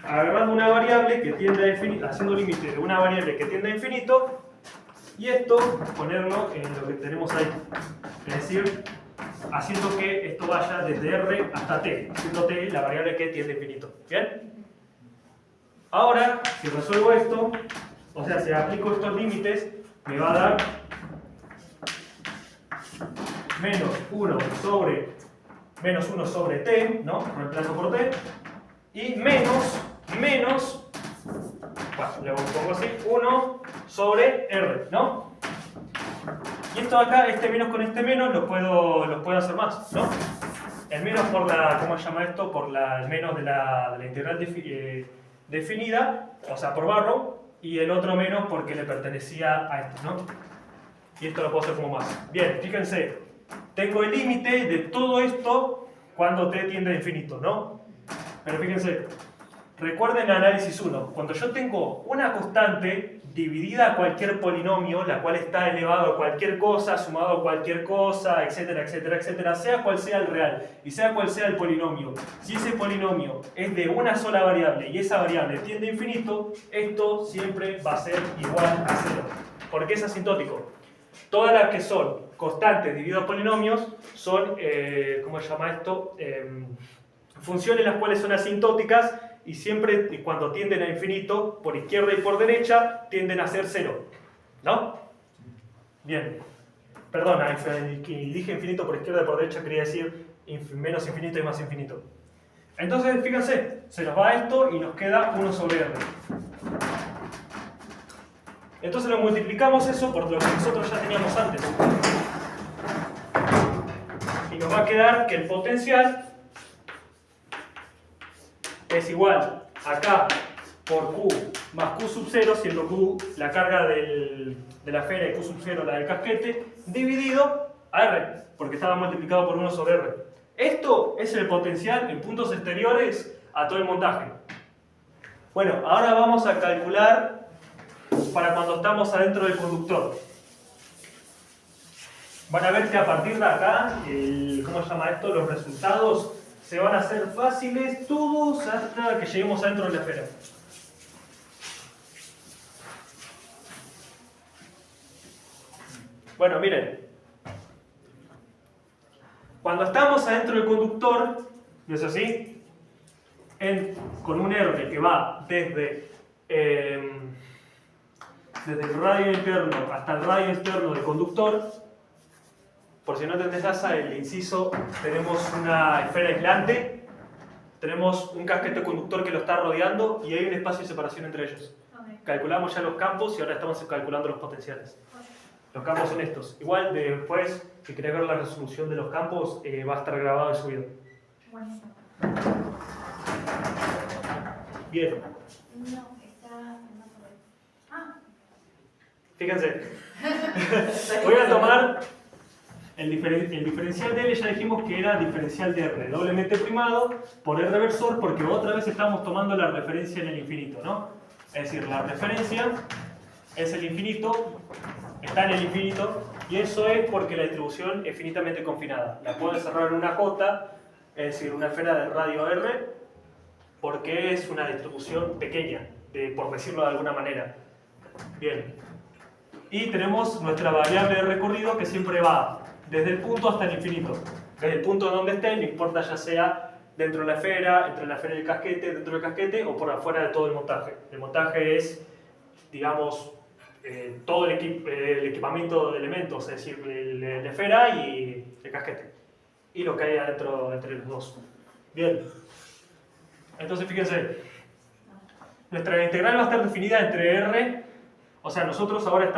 Agarrando una variable que tiende a infinito, haciendo límite de una variable que tiende a infinito, y esto ponerlo en lo que tenemos ahí. Es decir, haciendo que esto vaya desde R hasta T, haciendo T la variable que tiende a infinito. ¿Bien? Ahora, si resuelvo esto, o sea, si aplico estos límites, me va a dar menos 1 sobre T, ¿no? Reemplazo por T, y menos, bueno, le pongo así, 1 sobre R, ¿no? Y esto acá, este menos con este menos, los puedo hacer más, ¿no? El menos por la, ¿cómo se llama esto? Por el menos de la integral definida, o sea, por Barrow, y el otro menos porque le pertenecía a esto, ¿no? Y esto lo puedo hacer como más. Bien, fíjense, tengo el límite de todo esto cuando t tiende a infinito, ¿no? Pero fíjense, recuerden el análisis 1. Cuando yo tengo una constante dividida a cualquier polinomio, la cual está elevado a cualquier cosa, sumado a cualquier cosa, etcétera, etcétera, etcétera, sea cual sea el real y sea cual sea el polinomio, si ese polinomio es de una sola variable y esa variable tiende a infinito, esto siempre va a ser igual a 0, porque es asintótico. Todas las que son constantes divididas polinomios son, ¿cómo se llama esto? Funciones las cuales son asintóticas y siempre cuando tienden a infinito, por izquierda y por derecha, tienden a ser 0. ¿No? Bien. Perdona, dije infinito por izquierda y por derecha, quería decir menos infinito y más infinito. Entonces, fíjense, se nos va esto y nos queda 1 sobre r. Entonces lo multiplicamos eso por lo que nosotros ya teníamos antes. Y nos va a quedar que el potencial es igual a K por Q más Q sub 0, siendo Q la carga de la esfera y Q sub 0 la del casquete, dividido a R, porque estaba multiplicado por 1 sobre R. Esto es el potencial en puntos exteriores a todo el montaje. Bueno, ahora vamos a calcular para cuando estamos adentro del conductor. Van a ver que a partir de acá, ¿cómo se llama esto? Los resultados se van a hacer fáciles todos hasta que lleguemos adentro de la esfera. Bueno, miren. Cuando estamos adentro del conductor, ¿no es así? Con un R que va desde el radio interno hasta el radio externo del conductor. Por si no entendés NASA, el inciso, tenemos una esfera aislante, tenemos un casquete conductor que lo está rodeando y hay un espacio de separación entre ellos. Okay. Calculamos ya los campos y ahora estamos calculando los potenciales. Los campos son estos. Igual después, si querés ver la resolución de los campos, va a estar grabado y subido. Buenísimo. Bien. No, está... Ah. Fíjense. Voy a tomar el diferencial de L, ya dijimos que era diferencial de R, doblemente primado por R versor, porque otra vez estamos tomando la referencia en el infinito, ¿no? Es decir, la referencia es el infinito, está en el infinito, y eso es porque la distribución es finitamente confinada. La puedo encerrar en una cota, es decir, una esfera de radio R, porque es una distribución pequeña, por decirlo de alguna manera. Bien. Y tenemos nuestra variable de recorrido que siempre va desde el punto hasta el infinito. Desde el punto donde esté, no importa ya sea dentro de la esfera, entre la esfera y el casquete, dentro del casquete o por afuera de todo el montaje. El montaje es, digamos, todo el equipamiento de elementos, es decir, la esfera y el casquete. Y lo que hay adentro entre los dos. Bien. Entonces fíjense, nuestra integral va a estar definida entre R, o sea, nosotros ahora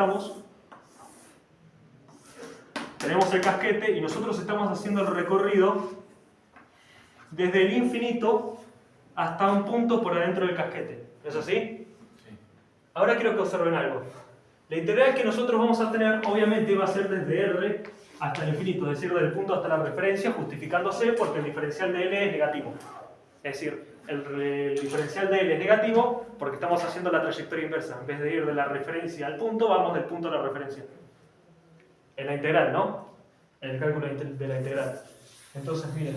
tenemos el casquete y nosotros estamos haciendo el recorrido desde el infinito hasta un punto por adentro del casquete. ¿Es así? Sí. Ahora quiero que observen algo. La integral que nosotros vamos a tener obviamente va a ser desde R hasta el infinito, es decir, del punto hasta la referencia, justificándose porque el diferencial de L es negativo. Es decir, el diferencial de L es negativo porque estamos haciendo la trayectoria inversa. En vez de ir de la referencia al punto, vamos del punto a la referencia. En la integral, ¿no? En el cálculo de la integral. Entonces, miren.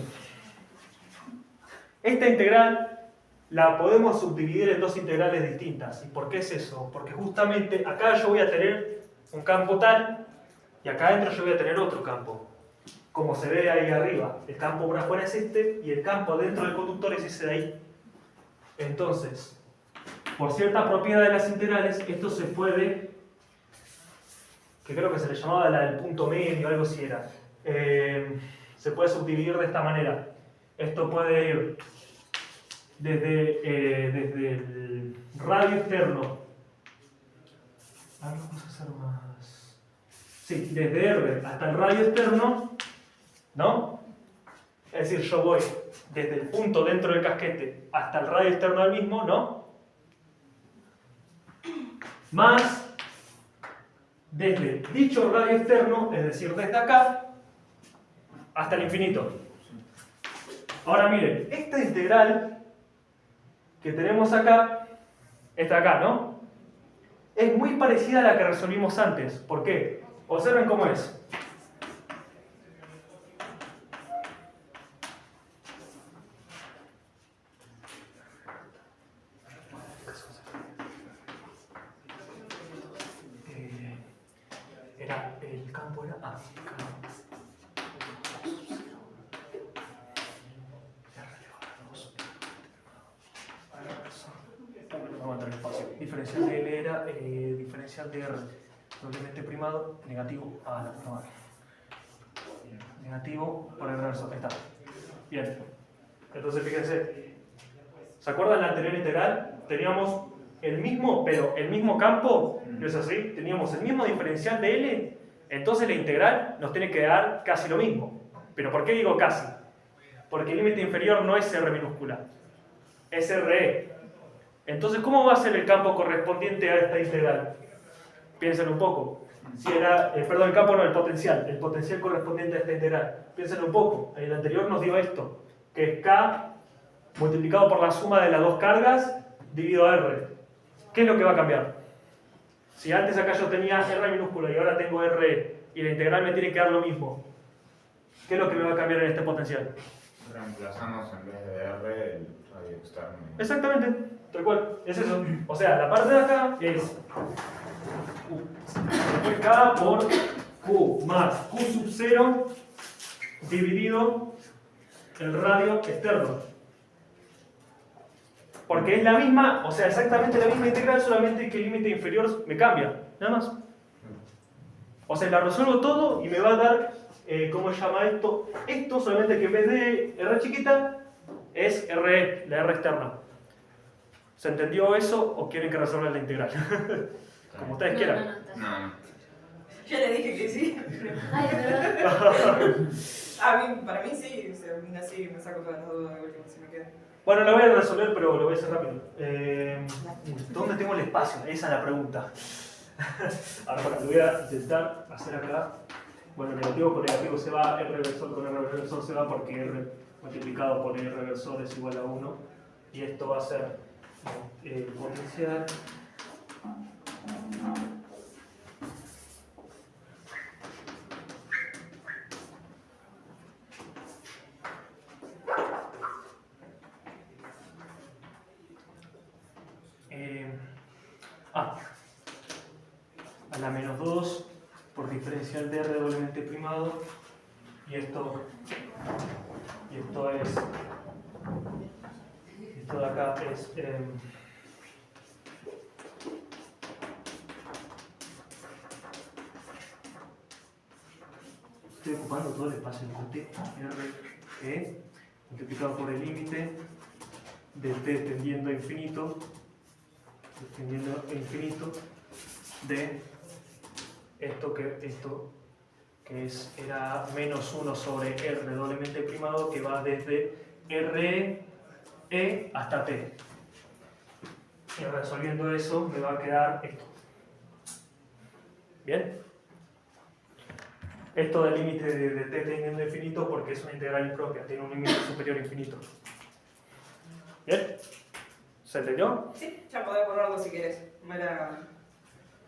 Esta integral la podemos subdividir en dos integrales distintas. ¿Y por qué es eso? Porque justamente acá yo voy a tener un campo tal y acá adentro yo voy a tener otro campo. Como se ve ahí arriba, el campo por afuera es este y el campo dentro del conductor es ese de ahí. Entonces, por cierta propiedad de las integrales, esto se puede, que creo que se le llamaba la del punto medio, algo así era, se puede subdividir de esta manera. Esto puede ir desde el radio externo, vamos a hacer más, sí, desde R hasta el radio externo, ¿no? Es decir, yo voy desde el punto dentro del casquete hasta el radio externo del mismo, ¿no? Más desde dicho radio externo, es decir, desde acá hasta el infinito. Ahora miren, esta integral que tenemos acá, esta acá, ¿no? Es muy parecida a la que resolvimos antes. ¿Por qué? Observen cómo es. El campo era A. Vamos a entrar espacio. Diferencial de L era diferencial de R. Doblemente primado, negativo a la puta madre. Negativo por el reverso. Ahí está. Bien. Entonces fíjense. ¿Se acuerdan la anterior integral? Teníamos el mismo, pero el mismo campo, ¿no es así? Teníamos el mismo diferencial de L, entonces la integral nos tiene que dar casi lo mismo. ¿Pero por qué digo casi? Porque el límite inferior no es R minúscula, es RE. Entonces, ¿cómo va a ser el campo correspondiente a esta integral? Piensen un poco. Si era, perdón, el campo no, el potencial correspondiente a esta integral. Piensen un poco. En el anterior nos dio esto, que es K multiplicado por la suma de las dos cargas dividido a R. ¿Qué es lo que va a cambiar? Si antes acá yo tenía R minúscula y ahora tengo RE y la integral me tiene que dar lo mismo, ¿qué es lo que me va a cambiar en este potencial? Reemplazamos en vez de R el radio externo. Exactamente, tal cual, es eso. O sea, la parte de acá es K por Q más Q sub 0 dividido el radio externo. Porque es la misma, o sea, exactamente la misma integral, solamente que el límite inferior me cambia, nada más. O sea, la resuelvo todo y me va a dar, ¿cómo se llama esto? Esto, solamente que en vez de R chiquita, es RE, la R externa. ¿Se entendió eso o quieren que resuelva la integral? Como ustedes quieran. No. Ya le dije que sí. Ay, ¿verdad? Para mí sí, o sea, así me saco todas las dudas de último si me queda. Bueno, lo voy a resolver, pero lo voy a hacer rápido. ¿Dónde tengo el espacio? Esa es la pregunta. Ahora, lo voy a intentar hacer acá. Bueno, negativo con negativo se va, R reversor con R reversor se va porque R multiplicado por R reversor es igual a 1. Y esto va a ser potencial. A la menos 2 por diferencial de R doblemente primado y esto es, esto de acá es estoy ocupando todo el espacio del corte R multiplicado por el límite de t tendiendo a infinito de esto que era menos 1 sobre R doblemente primado, que va desde RE hasta T. Y resolviendo eso me va a quedar esto. ¿Bien? Esto del límite de T tendiendo a infinito porque es una integral impropia, tiene un límite superior a infinito. ¿Bien? ¿Se entendió? Sí, ya podés borrarlo si querés.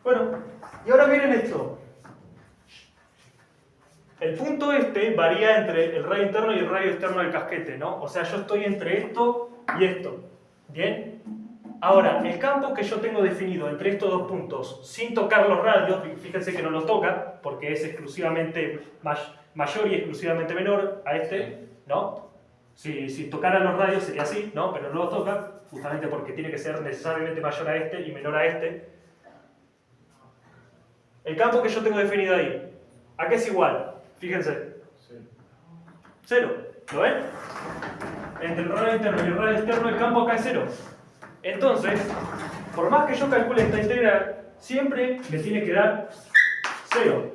Bueno, y ahora miren esto. El punto este varía entre el radio interno y el radio externo del casquete, ¿no? O sea, yo estoy entre esto y esto. ¿Bien? Ahora, el campo que yo tengo definido entre estos dos puntos, sin tocar los radios, fíjense que no lo toca, porque es exclusivamente mayor y exclusivamente menor a este, ¿no? Si tocara los radios sería así, ¿no? Pero no lo toca, justamente porque tiene que ser necesariamente mayor a este y menor a este. El campo que yo tengo definido ahí, ¿a qué es igual? Fíjense. 0. ¿Lo ven? Entre el radio interno y el radio externo el campo acá es 0. Entonces, por más que yo calcule esta integral, siempre me tiene que dar 0.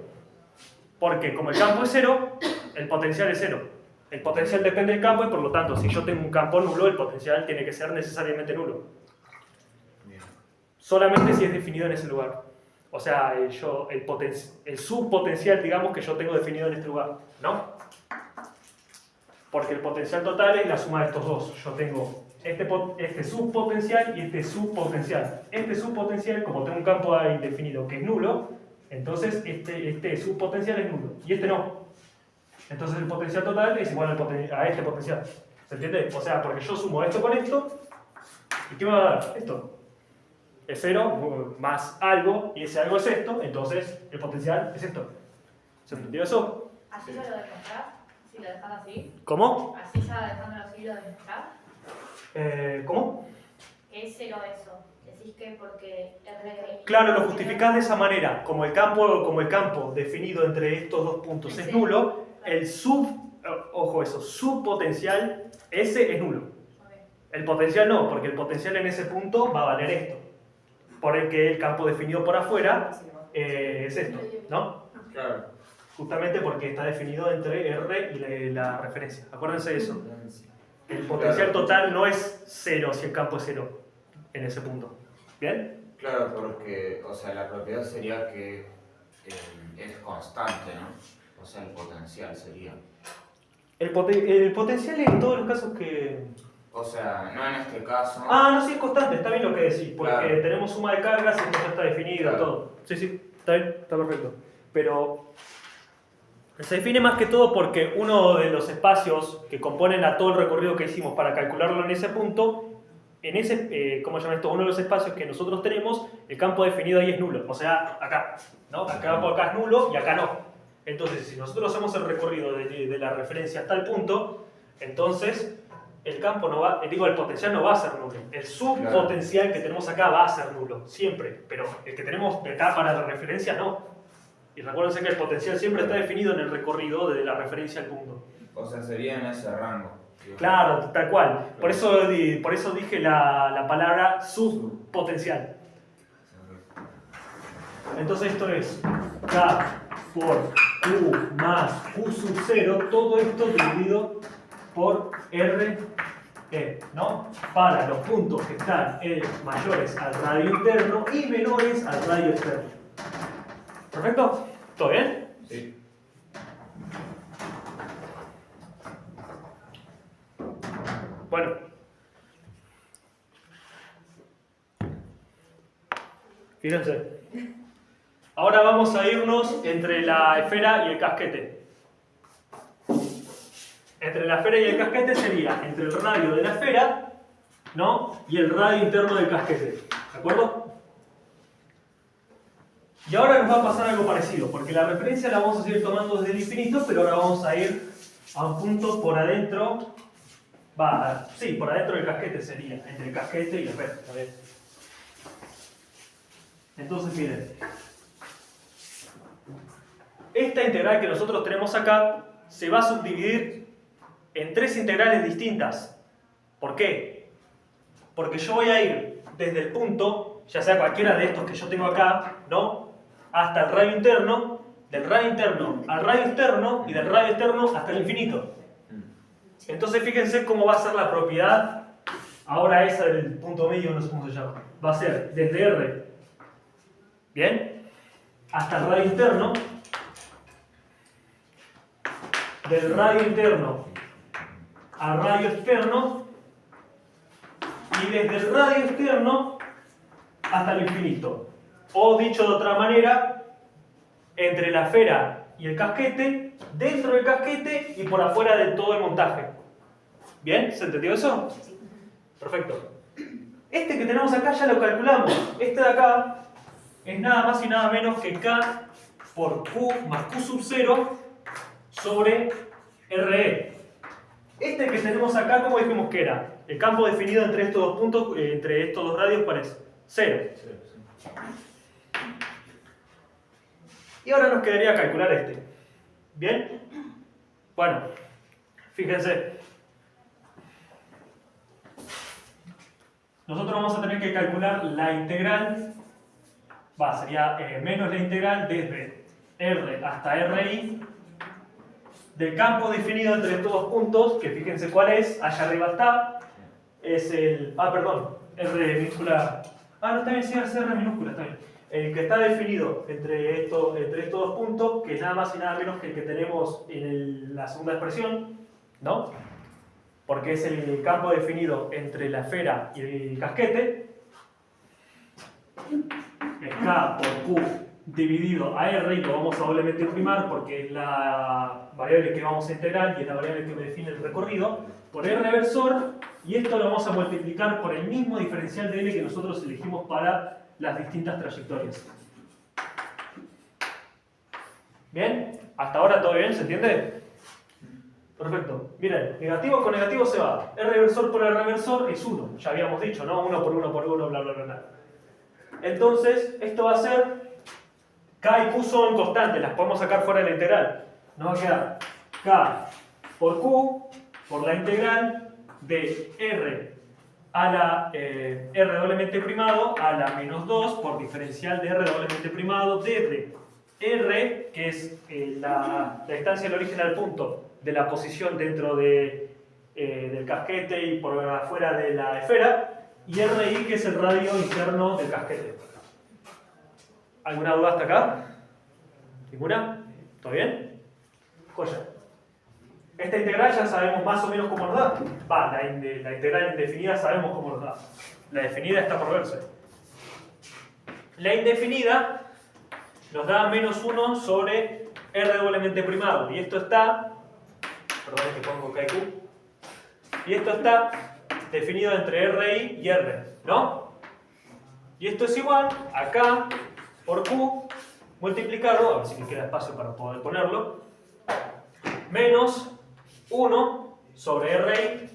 Porque como el campo es 0, el potencial es 0. El potencial depende del campo y por lo tanto, si yo tengo un campo nulo, el potencial tiene que ser necesariamente nulo. Bien. Solamente si es definido en ese lugar. O sea, el subpotencial, digamos, que yo tengo definido en este lugar, ¿no? Porque el potencial total es la suma de estos dos. Yo tengo este subpotencial y este subpotencial. Este subpotencial, como tengo un campo ahí definido que es nulo, entonces este subpotencial es nulo y este no. Entonces el potencial total es igual a este potencial. ¿Se entiende? O sea, porque yo sumo esto con esto, ¿y qué me va a dar? Esto. Es 0 más algo, y ese algo es esto, entonces el potencial es esto. ¿Se entendió eso? ¿Así ya lo demostrás? Si lo dejas así. ¿Cómo? ¿Así ya dejándolo así lo demostrás? ¿Cómo? ¿Qué es 0 eso? Decís que porque R... Claro, lo justificás de esa manera. Como el campo definido entre estos dos puntos es nulo, el subpotencial, ese es nulo. El potencial no, porque el potencial en ese punto va a valer esto. Por el que el campo definido por afuera es esto, ¿no? Claro. Justamente porque está definido entre R y la referencia. Acuérdense de eso. El potencial total no es 0 si el campo es 0 en ese punto. ¿Bien? Claro, porque, o sea, la propiedad sería que es constante, ¿no? O sea, el potencial sería. El potencial en todos los casos que... O sea, no en este caso. Ah, no, sí es constante, está bien lo que decís, porque Claro. tenemos suma de cargas y esto ya está definido, Claro. todo. Sí, sí, está bien, está perfecto. Pero se define más que todo porque uno de los espacios que componen a todo el recorrido que hicimos para calcularlo en ese punto, en ese, ¿cómo se llama esto? Uno de los espacios que nosotros tenemos, el campo definido ahí es nulo. O sea, acá, ¿no? Acá es nulo y acá no. Entonces, si nosotros hacemos el recorrido de la referencia hasta el punto, entonces el campo no va, el potencial no va a ser nulo. El subpotencial que tenemos acá va a ser nulo, siempre. Pero el que tenemos de acá para la referencia no. Y recuérdense que el potencial siempre está definido en el recorrido desde la referencia al punto. O sea, sería en ese rango. Claro, tal cual. Por eso dije la palabra subpotencial. Entonces esto es K por Q más Q sub 0, todo esto dividido por R, ¿no? Para los puntos que están mayores al radio interno y menores al radio externo. ¿Perfecto? ¿Todo bien? Sí. Bueno. Fíjense. Ahora vamos a irnos entre la esfera y el casquete. Entre la esfera y el casquete sería entre el radio de la esfera, ¿no? Y el radio interno del casquete. ¿De acuerdo? Y ahora nos va a pasar algo parecido, porque la referencia la vamos a seguir tomando desde el infinito, pero ahora vamos a ir a un punto por adentro. Por adentro del casquete sería, entre el casquete y la esfera. Entonces, miren. Esta integral que nosotros tenemos acá se va a subdividir en tres integrales distintas. ¿Por qué? Porque yo voy a ir desde el punto, ya sea cualquiera de estos que yo tengo acá, ¿no? Hasta el radio interno, del radio interno al radio externo y del radio externo hasta el infinito. Entonces fíjense cómo va a ser la propiedad, ahora esa del punto medio, no sé cómo se llama. Va a ser desde R, ¿bien? Hasta el radio interno, del radio interno al radio externo y desde el radio externo hasta el infinito. O dicho de otra manera, entre la esfera y el casquete, dentro del casquete y por afuera de todo el montaje. ¿Bien? ¿Se entendió eso? Perfecto. Este que tenemos acá ya lo calculamos. Este de acá es nada más y nada menos que K por Q más Q sub 0 sobre RE. Este que tenemos acá, ¿cómo dijimos que era? El campo definido entre estos dos puntos, entre estos dos radios, ¿cuál es? 0. Y ahora nos quedaría calcular este. ¿Bien? Bueno, fíjense. Nosotros vamos a tener que calcular la integral, sería menos la integral desde R hasta RI del campo definido entre estos dos puntos, que fíjense cuál es, allá arriba está, es el, perdón, R minúscula, no está bien, sí, es R minúscula, está bien. El que está definido entre estos dos puntos, que es nada más y nada menos que el que tenemos en la segunda expresión, ¿no? Porque es el campo definido entre la esfera y el casquete, es K por Q dividido a R, y lo vamos a doblemente primar porque es la variable que vamos a integrar y es la variable que me define el recorrido, por R versor, y esto lo vamos a multiplicar por el mismo diferencial de L que nosotros elegimos para las distintas trayectorias. ¿Bien? ¿Hasta ahora todo bien? ¿Se entiende? Perfecto. Miren, negativo con negativo se va. R versor por R versor es 1. Ya habíamos dicho, ¿no? 1 por 1 por 1, bla, bla, bla, bla. Entonces, esto va a ser... K y Q son constantes, las podemos sacar fuera de la integral. Nos va a quedar K por Q por la integral de R a la R doblemente primado a la menos 2 por diferencial de R doblemente primado desde R, que es la distancia del origen al punto de la posición dentro del casquete y por afuera de la esfera, y RI, que es el radio interno del casquete. ¿Alguna duda hasta acá? ¿Ninguna? ¿Todo bien? Joya. Esta integral ya sabemos más o menos cómo nos da. La integral indefinida sabemos cómo nos da. La definida está por verse. La indefinida nos da menos 1 sobre R doblemente primado. Y esto está... Perdón, que pongo K y Q. Y esto está definido entre RI y R, ¿no? Y esto es igual a K por Q multiplicado, a ver si me queda espacio para poder ponerlo, menos 1 sobre RI,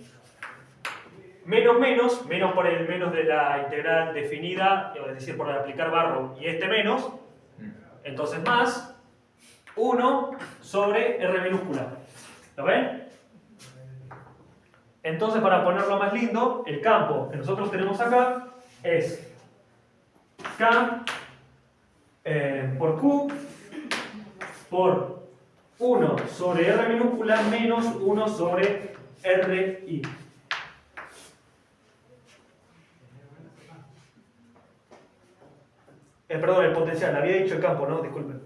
menos por el menos de la integral definida, es decir, por aplicar barro, y este menos, entonces más 1 sobre R minúscula. ¿Lo ven? Entonces, para ponerlo más lindo, el campo que nosotros tenemos acá es K por Q por 1 sobre R minúscula menos 1 sobre RI. Perdón, el potencial, había dicho el campo, ¿no? Disculpen.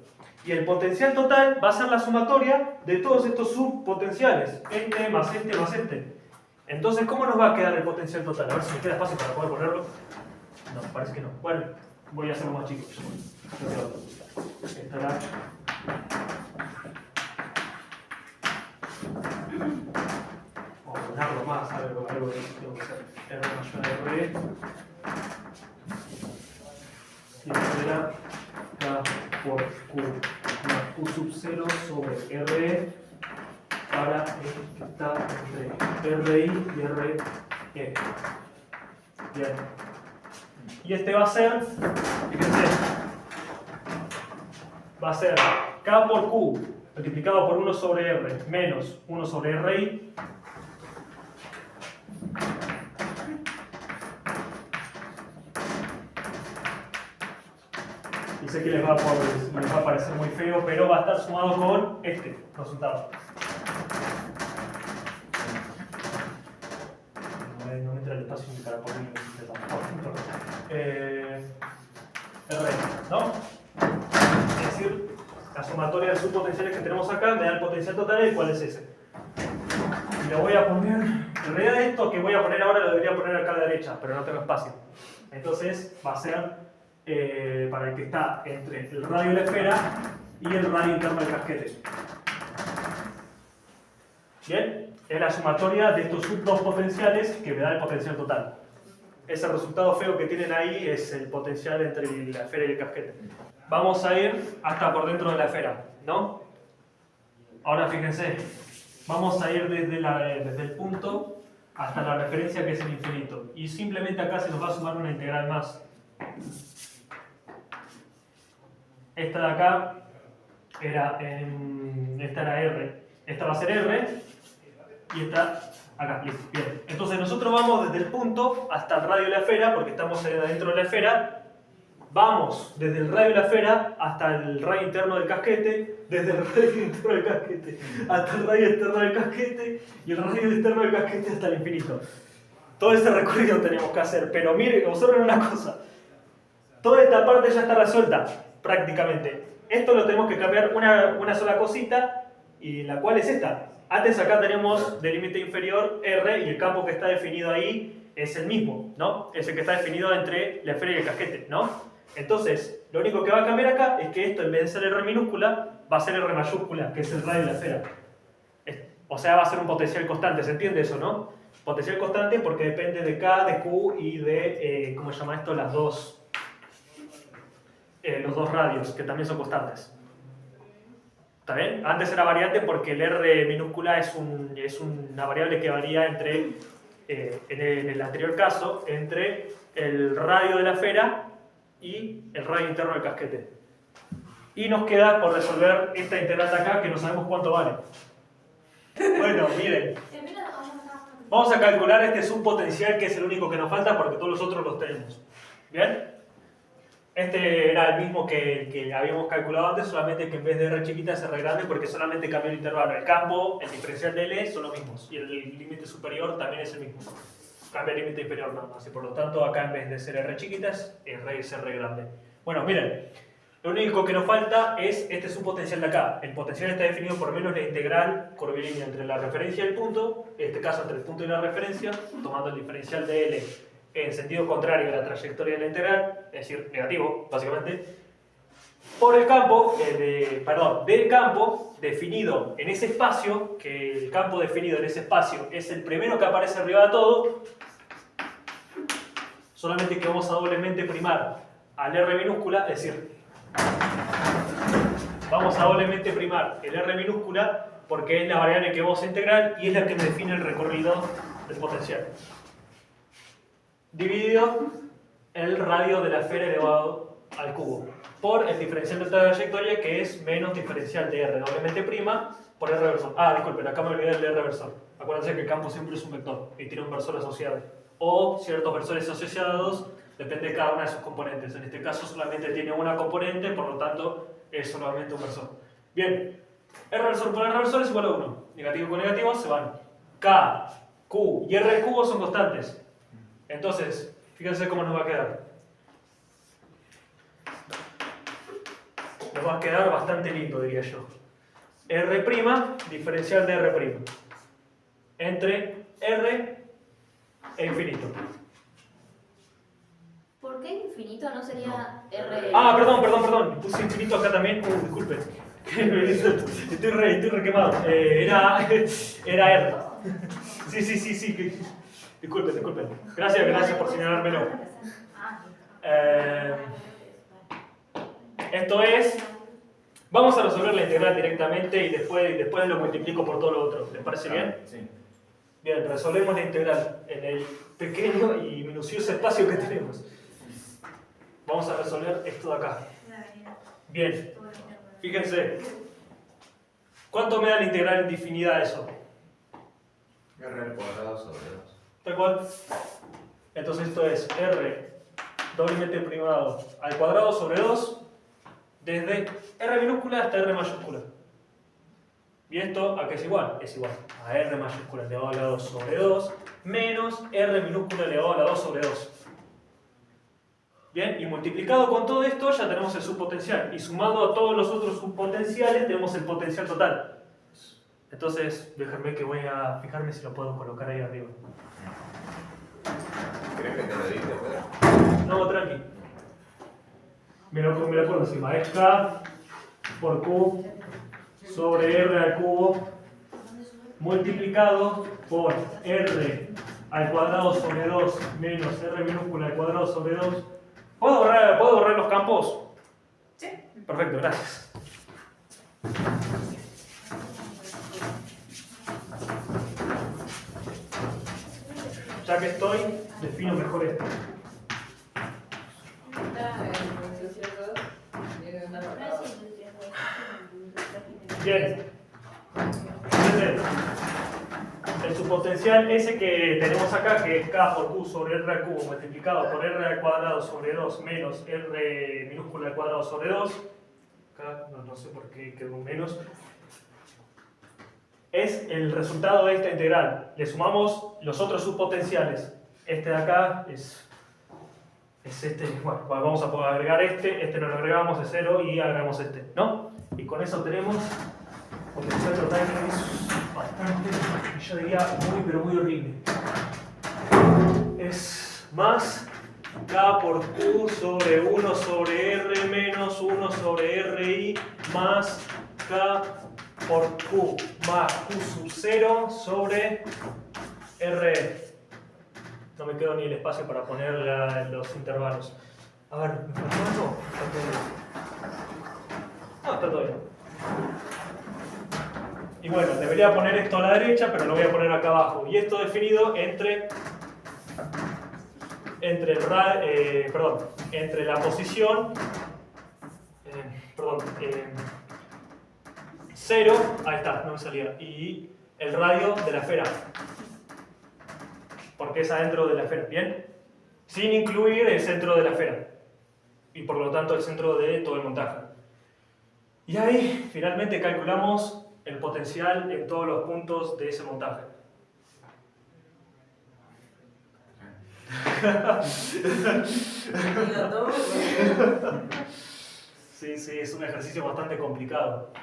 Y el potencial total va a ser la sumatoria de todos estos subpotenciales. Este más este más este. Entonces, ¿cómo nos va a quedar el potencial total? A ver si me queda espacio para poder ponerlo. No, parece que no. Bueno, voy a hacerlo más chico. Estará. Vamos a ponerlo más, algo que tengo que hacer. R mayor a R. Y será K por Q más Q sub 0 sobre R para el que está entre RI y RE. Bien. Y este va a ser, fíjense, va a ser K por Q multiplicado por 1 sobre R menos 1 sobre RI y sé que les va a parecer muy feo, pero va a estar sumado con este resultado. No me entra el espacio ni para poner R, ¿no? Es decir, la sumatoria de subpotenciales que tenemos acá me da el potencial total, el cual es ese. Y lo voy a poner, en realidad esto que voy a poner ahora lo debería poner acá a la derecha, pero no tengo espacio. Entonces va a ser para el que está entre el radio de la esfera y el radio interno del casquete. ¿Bien? Es la sumatoria de estos dos potenciales que me da el potencial total. Ese resultado feo que tienen ahí es el potencial entre la esfera y el casquete. Vamos a ir hasta por dentro de la esfera, ¿no? Ahora fíjense, vamos a ir desde el punto hasta la referencia que es el infinito. Y simplemente acá se nos va a sumar una integral más. Esta de acá esta era R. Esta va a ser R. Y esta acá. Listo. Bien. Entonces nosotros vamos desde el punto hasta el radio de la esfera, porque estamos dentro de la esfera. vamos desde el radio de la esfera hasta el radio interno del casquete, desde el radio interno del casquete hasta el radio externo del casquete y el radio externo del casquete hasta el infinito. Todo ese recorrido tenemos que hacer, pero miren, observen una cosa. Toda esta parte ya está resuelta, prácticamente. Esto lo tenemos que cambiar una sola cosita, y la cual es esta. Antes acá tenemos del límite inferior R, y el campo que está definido ahí es el mismo, ¿no? Es el que está definido entre la esfera y el casquete, ¿no? Entonces, lo único que va a cambiar acá es que esto, en vez de ser R minúscula, va a ser R mayúscula, que es el radio de la esfera. O sea, va a ser un potencial constante, ¿se entiende eso, no? Potencial constante porque depende de K, de Q y de, ¿cómo se llama esto? Los dos radios, que también son constantes. ¿Está bien? Antes era variante porque el R minúscula es una variable que varía entre, en el anterior caso, entre el radio de la esfera y el radio interno del casquete. Y nos queda por resolver esta integral de acá que no sabemos cuánto vale. Bueno, miren. Vamos a calcular este subpotencial, que es el único que nos falta porque todos los otros los tenemos. ¿Bien? Este era el mismo que habíamos calculado antes, solamente que en vez de R chiquita es R grande porque solamente cambió el intervalo. El campo, el diferencial de L son los mismos y el límite superior también es el mismo. Cambia el límite inferior nada más y por lo tanto acá en vez de ser R chiquita es R grande. Bueno, miren, lo único que nos falta es este subpotencial de acá. El potencial está definido por menos la integral curvilínea entre la referencia y el punto, en este caso entre el punto y la referencia, tomando el diferencial de L en sentido contrario a la trayectoria de la integral, es decir, negativo, básicamente, por el campo, del campo definido en ese espacio, que el campo definido en ese espacio es el primero que aparece arriba de todo, solamente que vamos a doblemente primar al R minúscula, es decir, vamos a doblemente primar el R minúscula porque es la variable que vamos a integrar y es la que define el recorrido del potencial. Dividido el radio de la esfera elevado al cubo por el diferencial de la trayectoria, que es menos diferencial de R doblemente prima por R versor. Ah, disculpen, acá me olvidé del R versor. Acuérdense que el campo siempre es un vector y tiene un versor asociado. O ciertos versores asociados, depende de cada una de sus componentes. En este caso solamente tiene una componente, por lo tanto es solamente un versor. Bien, R versor por R versor es igual a 1. Negativo con negativo se van. K, Q y R al cubo son constantes. Entonces, fíjense cómo nos va a quedar. Nos va a quedar bastante lindo, diría yo. R', diferencial de R', entre R e infinito. ¿Por qué infinito no sería R? Ah, perdón. Puse infinito acá también. Disculpen. Estoy re quemado. Era R. Sí. Disculpen. Gracias por señalármelo. Esto es... Vamos a resolver la integral directamente y después lo multiplico por todo lo otro. ¿Les parece bien? Sí. Bien, resolvemos la integral en el pequeño y minucioso espacio que tenemos. Vamos a resolver esto de acá. Bien, fíjense. ¿Cuánto me da la integral indefinida eso? R al cuadrado sobre 2. Tal cual. Entonces esto es R doblemente primado al cuadrado sobre 2 desde R minúscula hasta R mayúscula. ¿Y esto a qué es igual? Es igual a R mayúscula elevado a la 2 sobre 2 menos R minúscula elevado a la 2 sobre 2. Bien, y multiplicado con todo esto ya tenemos el subpotencial. Y sumado a todos los otros subpotenciales tenemos el potencial total. Entonces, déjenme que voy a fijarme si lo puedo colocar ahí arriba. ¿Crees que te lo dije, Pedro? No, tranqui. Me lo acuerdo encima. Es K por Q sobre R al cubo multiplicado por R al cuadrado sobre 2 menos R minúscula al cuadrado sobre 2. ¿Puedo borrar los campos? Sí. Perfecto, gracias. Ya que estoy, defino mejor esto. Bien. Fíjense. en su potencial ese que tenemos acá, que es K por Q sobre R al cubo multiplicado por R al cuadrado sobre 2 menos R minúscula al cuadrado sobre 2, acá no sé por qué quedó un menos, es el resultado de esta integral. Le sumamos los otros subpotenciales. Este de acá es este, bueno, vamos a poder agregar este no lo agregamos, es 0 y agregamos este, ¿no? Y con eso tenemos potencial total que es bastante, yo diría muy pero muy horrible. Es más K por Q sobre 1 sobre R menos 1 sobre RI más K por Q más Q sub 0 sobre RE. No me quedó ni el espacio para poner los intervalos. A ver, ¿me faltó algo? Está todo bien. No, está todo bien. Y bueno, debería poner esto a la derecha, pero lo voy a poner acá abajo. Y esto definido entre la posición, 0, ahí está, no me salía, y el radio de la esfera. Porque es adentro de la esfera, ¿bien? Sin incluir el centro de la esfera. Y por lo tanto el centro de todo el montaje. Y ahí finalmente calculamos el potencial en todos los puntos de ese montaje. Sí, es un ejercicio bastante complicado.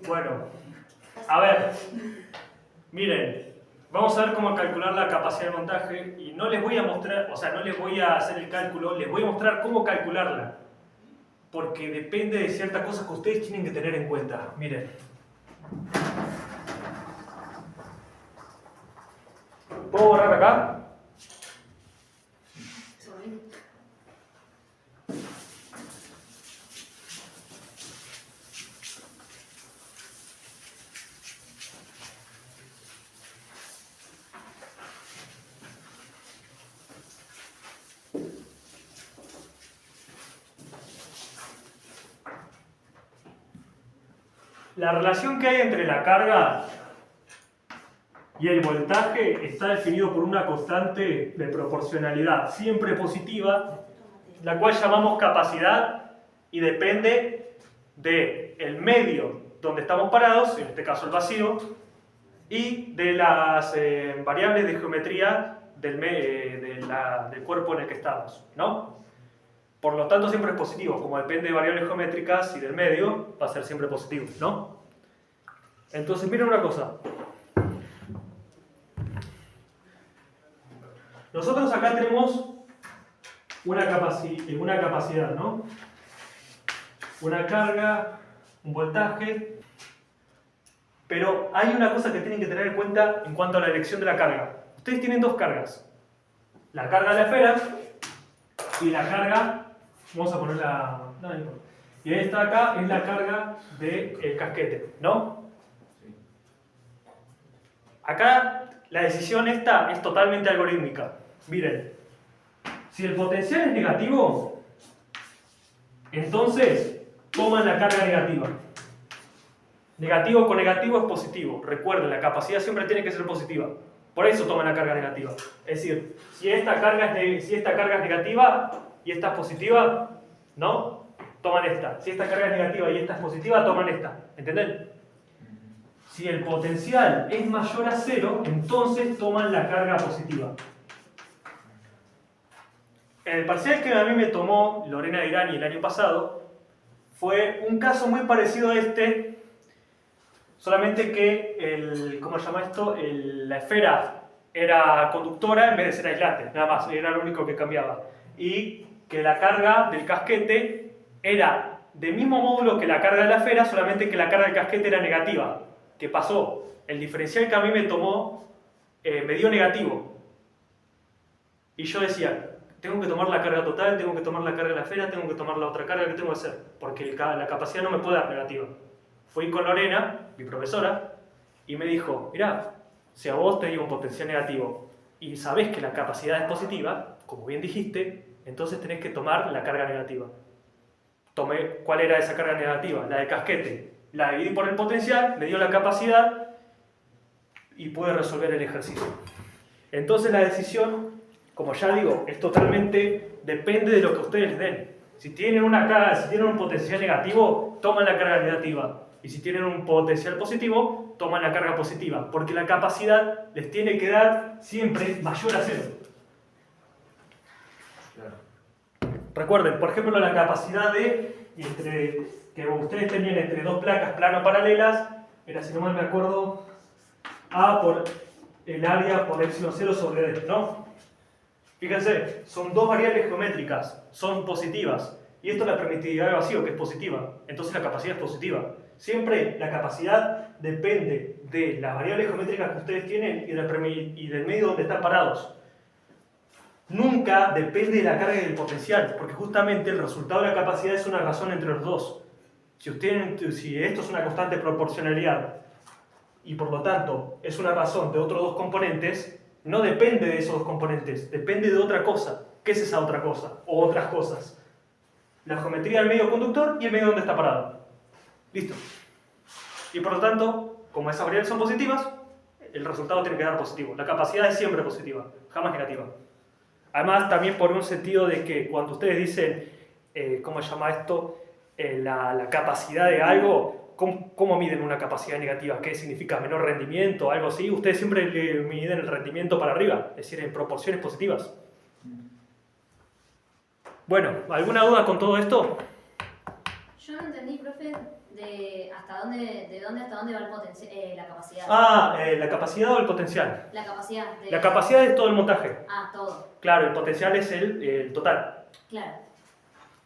Bueno, a ver, miren, vamos a ver cómo calcular la capacidad de montaje y no les voy a mostrar, o sea, no les voy a hacer el cálculo, les voy a mostrar cómo calcularla. Porque depende de ciertas cosas que ustedes tienen que tener en cuenta. Miren. ¿Puedo borrar acá? La relación que hay entre la carga y el voltaje está definido por una constante de proporcionalidad siempre positiva, la cual llamamos capacidad y depende del medio donde estamos parados, en este caso el vacío, y de las variables de geometría del cuerpo en el que estamos, ¿no? Por lo tanto siempre es positivo, como depende de variables geométricas y del medio, va a ser siempre positivo, ¿no? Entonces miren una cosa. Nosotros acá tenemos una capacidad, ¿no? Una carga, un voltaje, pero hay una cosa que tienen que tener en cuenta en cuanto a la elección de la carga. Ustedes tienen dos cargas. La carga de la esfera y la carga... Vamos a ponerla... No, no importa. Y esta acá es la carga del casquete, ¿no? Acá la decisión esta es totalmente algorítmica. Miren, si el potencial es negativo, entonces toman la carga negativa. Negativo con negativo es positivo. Recuerden, la capacidad siempre tiene que ser positiva. Por eso toman la carga negativa. Es decir, si esta carga es negativa y esta es positiva, ¿no? Toman esta. Si esta carga es negativa y esta es positiva, toman esta. ¿Entendés? Si el potencial es mayor a 0, entonces toman la carga positiva. En el parcial que a mí me tomó Lorena Irani el año pasado, fue un caso muy parecido a este, solamente que ¿cómo se llama esto? La esfera era conductora en vez de ser aislante, nada más, era lo único que cambiaba. Y que la carga del casquete era del mismo módulo que la carga de la esfera, solamente que la carga del casquete era negativa. ¿Qué pasó? El diferencial que a mí me tomó me dio negativo. Y yo decía, tengo que tomar la carga total, tengo que tomar la carga de la esfera, tengo que tomar la otra carga, ¿qué tengo que hacer? Porque la capacidad no me puede dar negativa. Fui con Lorena, mi profesora, y me dijo, mirá, si a vos te dio un potencial negativo y sabés que la capacidad es positiva, como bien dijiste, entonces tenés que tomar la carga negativa. Tomé, ¿cuál era esa carga negativa? La del casquete. La dividí por el potencial, me dio la capacidad y puede resolver el ejercicio. Entonces la decisión, como ya digo, es totalmente, depende de lo que ustedes les den. Si tienen un potencial negativo, toman la carga negativa. Y si tienen un potencial positivo, toman la carga positiva. Porque la capacidad les tiene que dar siempre mayor a 0. Recuerden, por ejemplo, la capacidad que ustedes tenían entre dos placas plano paralelas era, si no mal me acuerdo, A por el área por epsilon 0 sobre D, ¿no? Fíjense, son dos variables geométricas, son positivas. Y esto es la permitividad de vacío, que es positiva. Entonces la capacidad es positiva. Siempre la capacidad depende de las variables geométricas que ustedes tienen y del medio donde están parados. Nunca depende de la carga y del potencial, porque justamente el resultado de la capacidad es una razón entre los dos. Si esto es una constante proporcionalidad y por lo tanto es una razón de otros dos componentes, no depende de esos dos componentes, depende de otra cosa. ¿Qué es esa otra cosa? O otras cosas. La geometría del medio conductor y el medio donde está parado. Listo. Y por lo tanto, como esas variables son positivas, el resultado tiene que dar positivo. La capacidad es siempre positiva, jamás negativa. Además, también por un sentido de que cuando ustedes dicen, ¿cómo se llama esto? La capacidad de algo, ¿cómo miden una capacidad negativa? ¿Qué significa? ¿Menor rendimiento? ¿Algo así? Ustedes siempre le miden el rendimiento para arriba, es decir, en proporciones positivas. Bueno, ¿alguna duda con todo esto? Yo no entendí, profe, de dónde hasta dónde va la capacidad. La capacidad o el potencial. La capacidad. La capacidad es todo el montaje. Todo. Claro, el potencial es el total. Claro.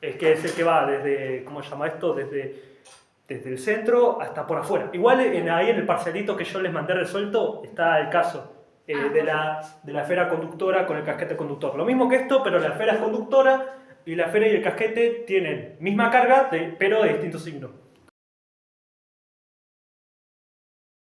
Es el que va desde, ¿cómo se llama esto? Desde el centro hasta por afuera. Igual ahí en el parcialito que yo les mandé resuelto está el caso de la esfera conductora con el casquete conductor. Lo mismo que esto, pero la esfera es conductora y la esfera y el casquete tienen misma carga, pero de distinto signo.